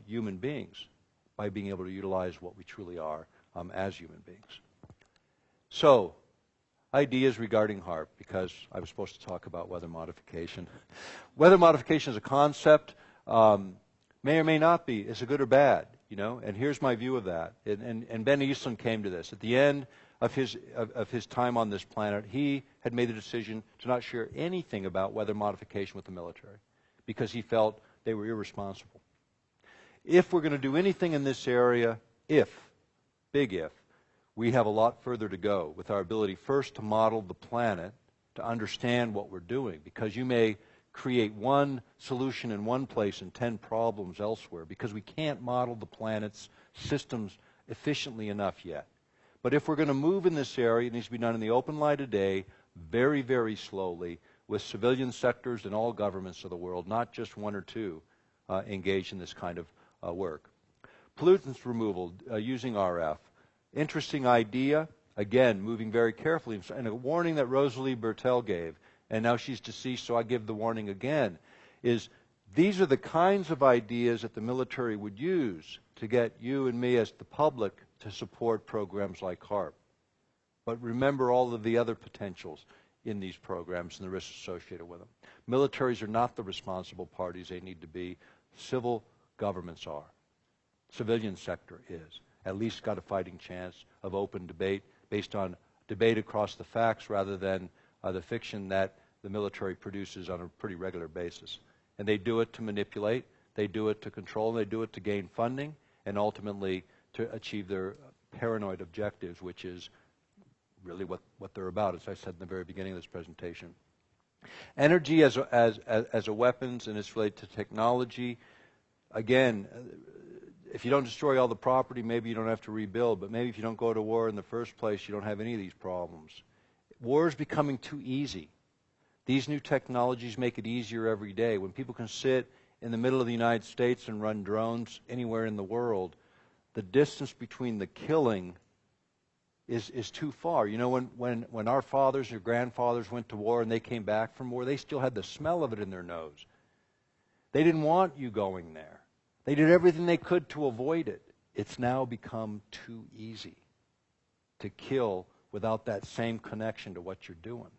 human beings by being able to utilize what we truly are as human beings. So, ideas regarding HAARP, because I was supposed to talk about weather modification. Weather modification as a concept may or may not be. Is it good or bad? You know, and here's my view of that. And Ben Eastland came to this. At the end of his time on this planet, he had made the decision to not share anything about weather modification with the military because he felt they were irresponsible. If we're going to do anything in this area, big if, we have a lot further to go with our ability first to model the planet, to understand what we're doing, because you may create one solution in one place and 10 problems elsewhere because we can't model the planet's systems efficiently enough yet. But if we're going to move in this area, it needs to be done in the open light of day, very, very slowly, with civilian sectors and all governments of the world, not just one or two, engaged in this kind of work. Pollutants removal using RF. Interesting idea, again, moving very carefully. And a warning that Rosalie Bertel gave, and now she's deceased, so I give the warning again, is these are the kinds of ideas that the military would use to get you and me as the public to support programs like HAARP. But remember all of the other potentials in these programs and the risks associated with them. Militaries are not the responsible parties they need to be. Civil governments are. Civilian sector is. At least got a fighting chance of open debate based on debate across the facts rather than the fiction that the military produces on a pretty regular basis. And they do it to manipulate, they do it to control, they do it to gain funding, and ultimately to achieve their paranoid objectives, which is really what they're about, as I said in the very beginning of this presentation. Energy as a weapons, and it's related to technology. Again, if you don't destroy all the property, maybe you don't have to rebuild, but maybe if you don't go to war in the first place, you don't have any of these problems. War is becoming too easy. These new technologies make it easier every day. When people can sit in the middle of the United States and run drones anywhere in the world, the distance between the killing is too far. You know, when our fathers or grandfathers went to war and they came back from war, they still had the smell of it in their nose. They didn't want you going there. They did everything they could to avoid it. It's now become too easy to kill without that same connection to what you're doing.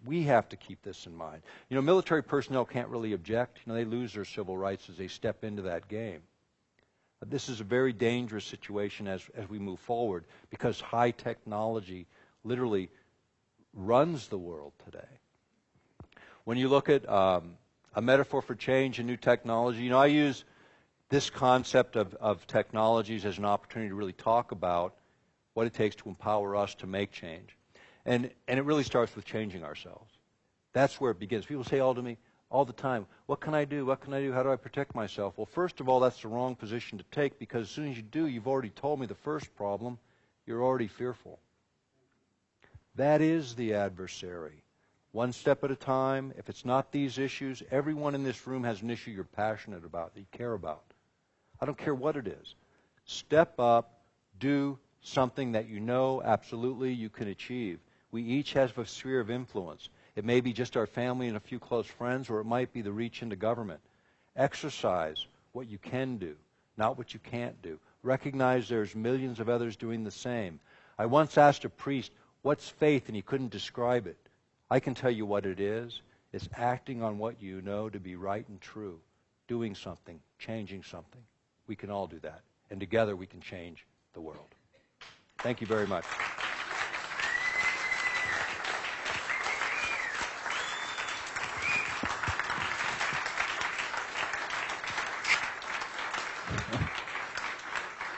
We have to keep this in mind. You know, military personnel can't really object. You know, they lose their civil rights as they step into that game. But this is a very dangerous situation as we move forward, because high technology literally runs the world today. When you look at a metaphor for change and new technology, you know, I use this concept of technologies as an opportunity to really talk about what it takes to empower us to make change. And it really starts with changing ourselves. That's where it begins. People say all to me all the time, what can I do? What can I do? How do I protect myself? Well, first of all, that's the wrong position to take, because as soon as you do, you've already told me the first problem. You're already fearful. That is the adversary. One step at a time. If it's not these issues, everyone in this room has an issue you're passionate about, that you care about. I don't care what it is. Step up, do something that you know absolutely you can achieve. We each have a sphere of influence. It may be just our family and a few close friends, or it might be the reach into government. Exercise what you can do, not what you can't do. Recognize there's millions of others doing the same. I once asked a priest, what's faith? And he couldn't describe it. I can tell you what it is. It's acting on what you know to be right and true. Doing something, changing something. We can all do that. And together we can change the world. Thank you very much.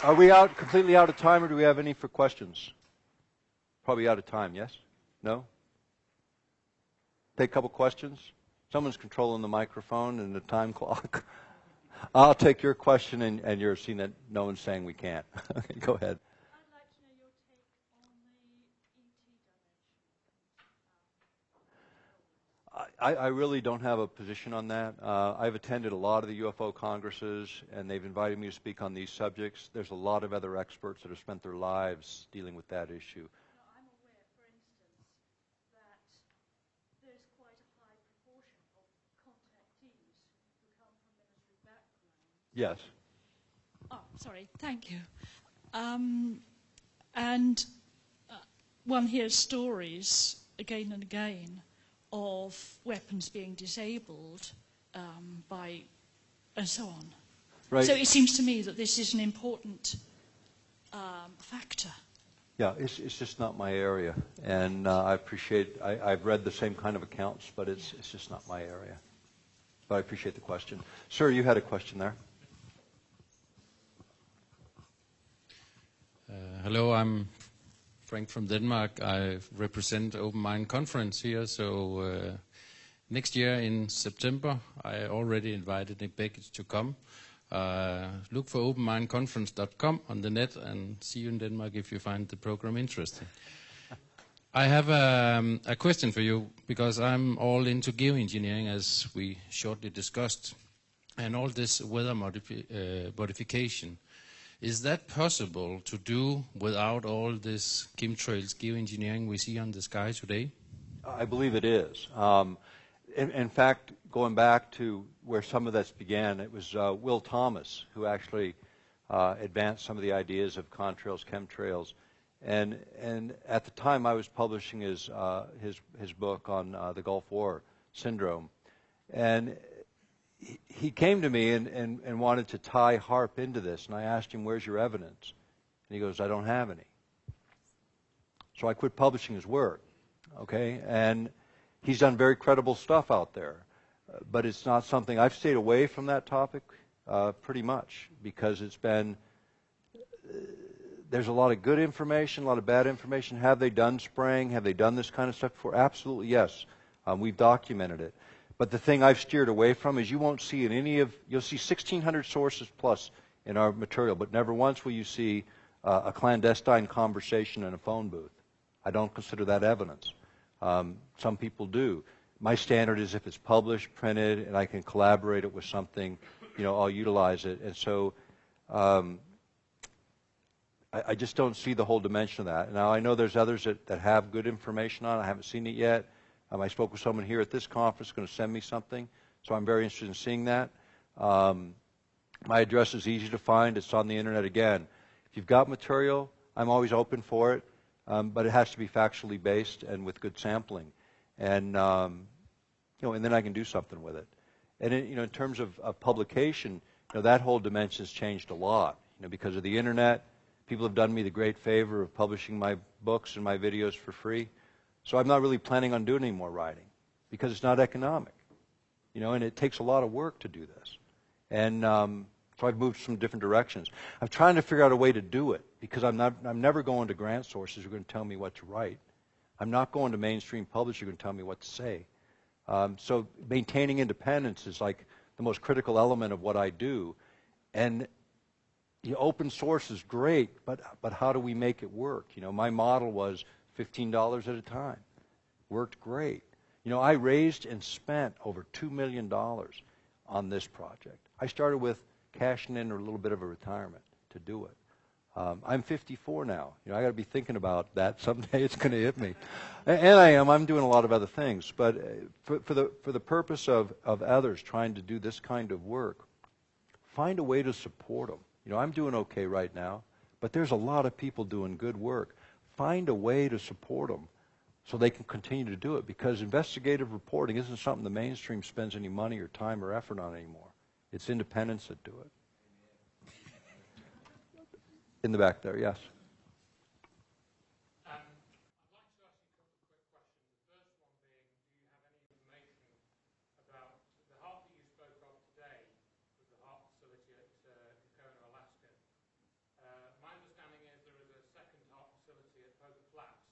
Are we completely out of time, or do we have any for questions? Probably out of time, yes? No? Take a couple questions? Someone's controlling the microphone and the time clock. I'll take your question, and you're seeing that no one's saying we can't. Go ahead. I'd like to know your take on the ET dimension. I really don't have a position on that. I've attended a lot of the UFO congresses, and they've invited me to speak on these subjects. There's a lot of other experts that have spent their lives dealing with that issue. Now, I'm aware, for instance, that there's quite a high proportion of contactees who come from military backgrounds. Yes. Oh, sorry. Thank you. One hears stories again and again of weapons being disabled and so on. Right. So it seems to me that this is an important factor. Yeah, it's just not my area, and I've read the same kind of accounts, but it's just not my area. But I appreciate the question. Sir, you had a question there. Hello, I'm Frank from Denmark. I represent Open Mind Conference here. So next year in September, I already invited BEGICH to come. Look for openmindconference.com on the net and see you in Denmark if you find the program interesting. I have a question for you, because I'm all into geoengineering, as we shortly discussed, and all this weather modification. Is that possible to do without all this chemtrails geoengineering we see on the sky today? I believe it is. In fact, going back to where some of this began, it was Will Thomas who actually advanced some of the ideas of contrails, chemtrails. And at the time I was publishing his book on the Gulf War syndrome. And he came to me and wanted to tie HAARP into this, and I asked him, where's your evidence? And he goes, I don't have any. So I quit publishing his work, okay? And he's done very credible stuff out there, but it's not something, I've stayed away from that topic pretty much, because it's been, there's a lot of good information, a lot of bad information. Have they done spraying? Have they done this kind of stuff before? Absolutely, yes. We've documented it. But the thing I've steered away from is you won't see in any of, you'll see 1,600 sources plus in our material, but never once will you see a clandestine conversation in a phone booth. I don't consider that evidence. Some people do. My standard is if it's published, printed, and I can collaborate it with something, I'll utilize it. And so I just don't see the whole dimension of that. Now, I know there's others that have good information on it. I haven't seen it yet. I spoke with someone here at this conference going to send me something, so I'm very interested in seeing that. My address is easy to find. It's on the internet again. If you've got material, I'm always open for it, but it has to be factually based and with good sampling. And, and then I can do something with it. And, in terms of publication, that whole dimension has changed a lot, because of the internet. People have done me the great favor of publishing my books and my videos for free. So I'm not really planning on doing any more writing because it's not economic, and it takes a lot of work to do this. And so I've moved some different directions. I'm trying to figure out a way to do it because I'm never going to grant sources who are going to tell me what to write. I'm not going to mainstream publishers who are going to tell me what to say. So maintaining independence is like the most critical element of what I do. And open source is great, but how do we make it work? My model was $15 at a time. Worked great. I raised and spent over $2 million on this project. I started with cashing in or a little bit of a retirement to do it. I'm 54 now. I got to be thinking about that. Someday it's going to hit me. And I am. I'm doing a lot of other things. But for the purpose of others trying to do this kind of work, find a way to support them. I'm doing okay right now, but there's a lot of people doing good work. Find a way to support them so they can continue to do it, because investigative reporting isn't something the mainstream spends any money or time or effort on anymore. It's independents that do it. In the back there, yes. I'd like to ask you a couple of quick questions. The first one being, do you have any information about the HAARP that you spoke of today, with the HAARP facility at Tacoma, Alaska? My understanding is there is a second HAARP facility at Poker Flats.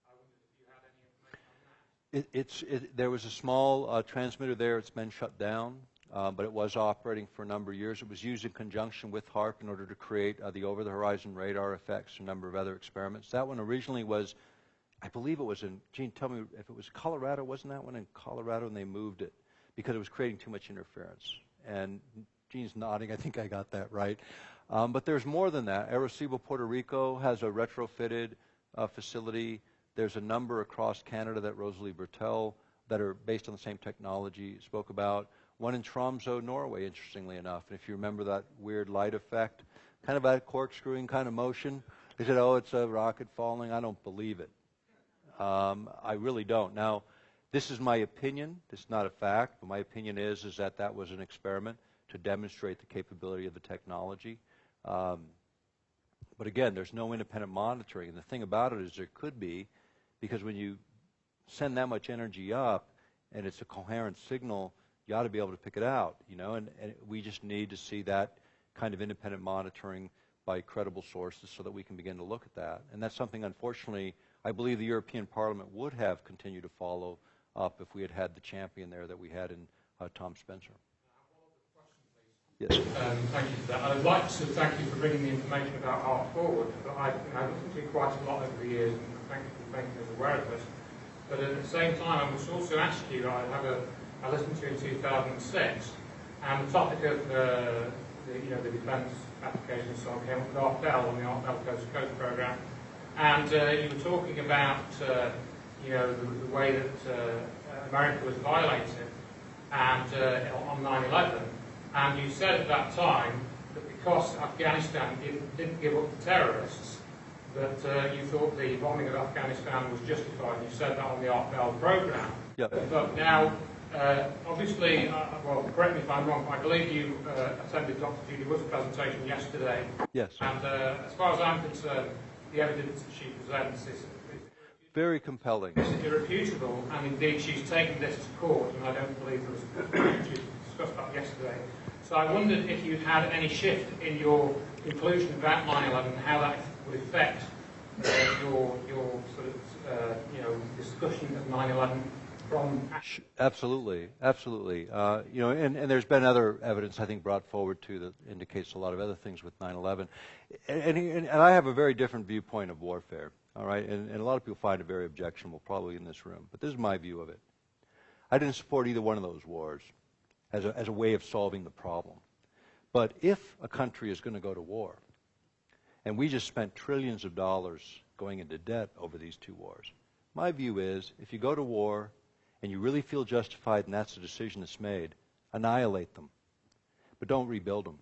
I wondered if you had any information on that. There was a small transmitter there. It's been shut down. But it was operating for a number of years. It was used in conjunction with HAARP in order to create the over-the-horizon radar effects and a number of other experiments. That one originally was, I believe it was in, Gene, tell me if it was Colorado. Wasn't that one in Colorado? And they moved it because it was creating too much interference. And Gene's nodding. I think I got that right. But there's more than that. Arecibo, Puerto Rico has a retrofitted facility. There's a number across Canada that Rosalie Bertel that are based on the same technology spoke about. One in Tromsø, Norway, interestingly enough. And if you remember that weird light effect, kind of that corkscrewing kind of motion, they said, oh, it's a rocket falling. I don't believe it. I really don't. Now, this is my opinion. This is not a fact, but my opinion is that was an experiment to demonstrate the capability of the technology. But again, there's no independent monitoring. And the thing about it is there could be, because when you send that much energy up and it's a coherent signal, you ought to be able to pick it out, and we just need to see that kind of independent monitoring by credible sources so that we can begin to look at that. And that's something, unfortunately, I believe the European Parliament would have continued to follow up if we had had the champion there that we had in Tom Spencer. Yes. Thank you for that. I'd like to thank you for bringing the information about HAARP forward. But I've looked into quite a lot over the years, and thank you for making us aware of this. But at the same time, I must also ask you, I listened to you in 2006, and the topic of the defence application and so on came up with ARPEL and the ARPEL Coast to Coast programme, and you were talking about the way that America was violated and on 9/11, and you said at that time that because Afghanistan didn't give up the terrorists, that you thought the bombing of Afghanistan was justified. You said that on the ARPEL programme. Yep. But now, obviously, well, correct me if I'm wrong, I believe you attended Dr. Judy Wood's presentation yesterday. Yes. And as far as I'm concerned, the evidence that she presents is very compelling. Irrefutable, and indeed she's taken this to court, and I don't believe there was she discussed that yesterday. So I wondered if you'd had any shift in your conclusion about 9/11 and how that would affect your sort of discussion of 9/11 from. Absolutely. And there's been other evidence I think brought forward too that indicates a lot of other things with 9/11, and I have a very different viewpoint of warfare. All right, and a lot of people find it very objectionable, probably in this room, but this is my view of it. I didn't support either one of those wars as a way of solving the problem. But if a country is going to go to war, and we just spent trillions of dollars going into debt over these two wars, my view is if you go to war and you really feel justified and that's the decision that's made, annihilate them. But don't rebuild them.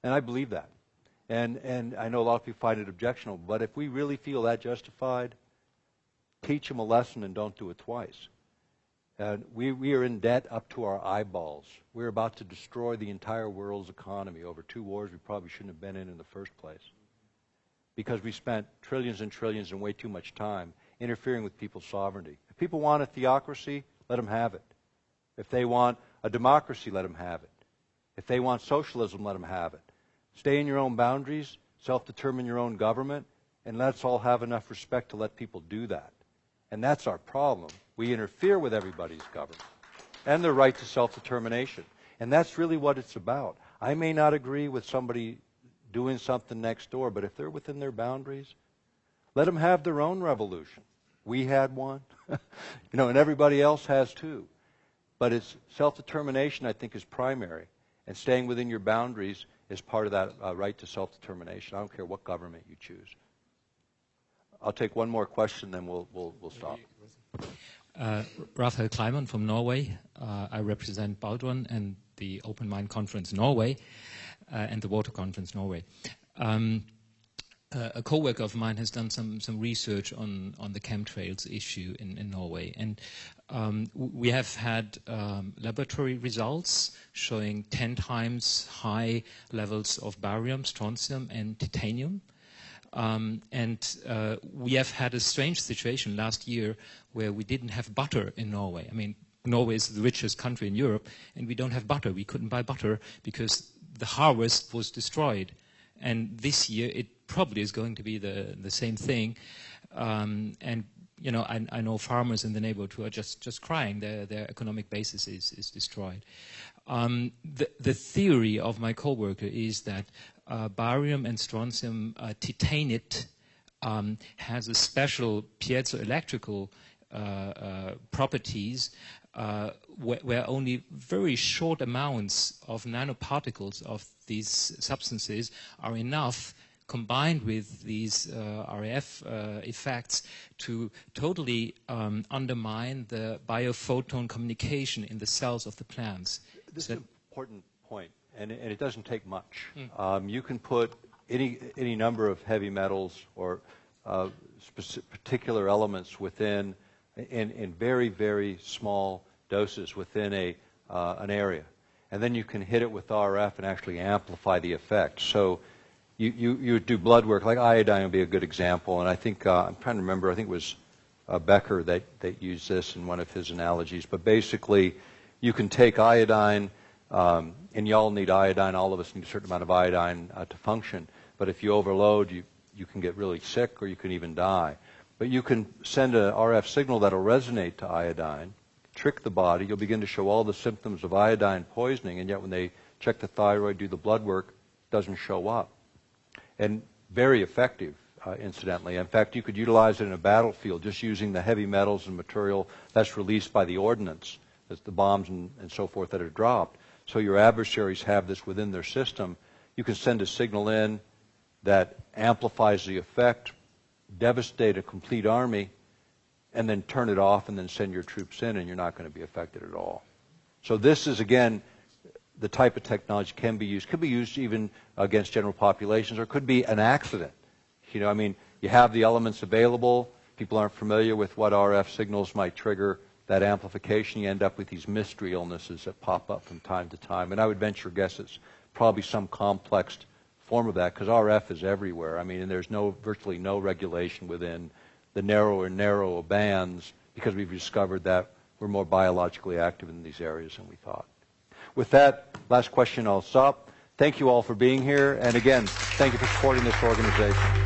And I believe that. And I know a lot of people find it objectionable, but if we really feel that justified, teach them a lesson and don't do it twice. And we are in debt up to our eyeballs. We're about to destroy the entire world's economy over two wars we probably shouldn't have been in the first place. Because we spent trillions and trillions and way too much time interfering with people's sovereignty. If people want a theocracy, let them have it. If they want a democracy, let them have it. If they want socialism, let them have it. Stay in your own boundaries, self-determine your own government, and let's all have enough respect to let people do that. And that's our problem. We interfere with everybody's government and their right to self-determination. And that's really what it's about. I may not agree with somebody doing something next door, but if they're within their boundaries, let them have their own revolution. We had one, and everybody else has too. But it's self-determination, I think, is primary. And staying within your boundaries is part of that right to self-determination. I don't care what government you choose. I'll take one more question, then we'll stop. Raphael Kleiman from Norway. I represent Baldwin and the Open Mind Conference Norway and the Water Conference Norway. A co-worker of mine has done some research on the chemtrails issue in Norway, and we have had laboratory results showing 10 times high levels of barium, strontium, and titanium. We have had a strange situation last year where we didn't have butter in Norway. I mean, Norway is the richest country in Europe, and we don't have butter. We couldn't buy butter because the harvest was destroyed. And this year, it probably is going to be the same thing. I know farmers in the neighborhood who are just crying. Their economic basis is destroyed. The theory of my coworker is that barium and strontium titanate has a special piezoelectrical properties where only very short amounts of nanoparticles of these substances are enough, combined with these RF effects, to totally undermine the biophoton communication in the cells of the plants. This is an important point, and it doesn't take much. You can put any number of heavy metals or particular elements within in very, very small doses within an area. And then you can hit it with RF and actually amplify the effect. So you do blood work, like iodine would be a good example. And I think, I'm trying to remember, I think it was Becker that used this in one of his analogies. But basically, you can take iodine, and you all need iodine, all of us need a certain amount of iodine to function. But if you overload, you can get really sick or you can even die. But you can send an RF signal that will resonate to iodine, trick the body. You'll begin to show all the symptoms of iodine poisoning, and yet when they check the thyroid, do the blood work, it doesn't show up. And very effective, incidentally. In fact, you could utilize it in a battlefield just using the heavy metals and material that's released by the ordnance, that's the bombs and so forth that are dropped. So your adversaries have this within their system. You can send a signal in that amplifies the effect, devastate a complete army, and then turn it off and then send your troops in, and you're not going to be affected at all. So this is, again, the type of technology can be used. Could be used even against general populations, or could be an accident. I mean, you have the elements available. People aren't familiar with what RF signals might trigger that amplification. You end up with these mystery illnesses that pop up from time to time. And I would venture guess it's probably some complex form of that, because RF is everywhere. I mean, and there's virtually no regulation within the narrower and narrower bands, because we've discovered that we're more biologically active in these areas than we thought. With that, last question, I'll stop. Thank you all for being here. And again, thank you for supporting this organization.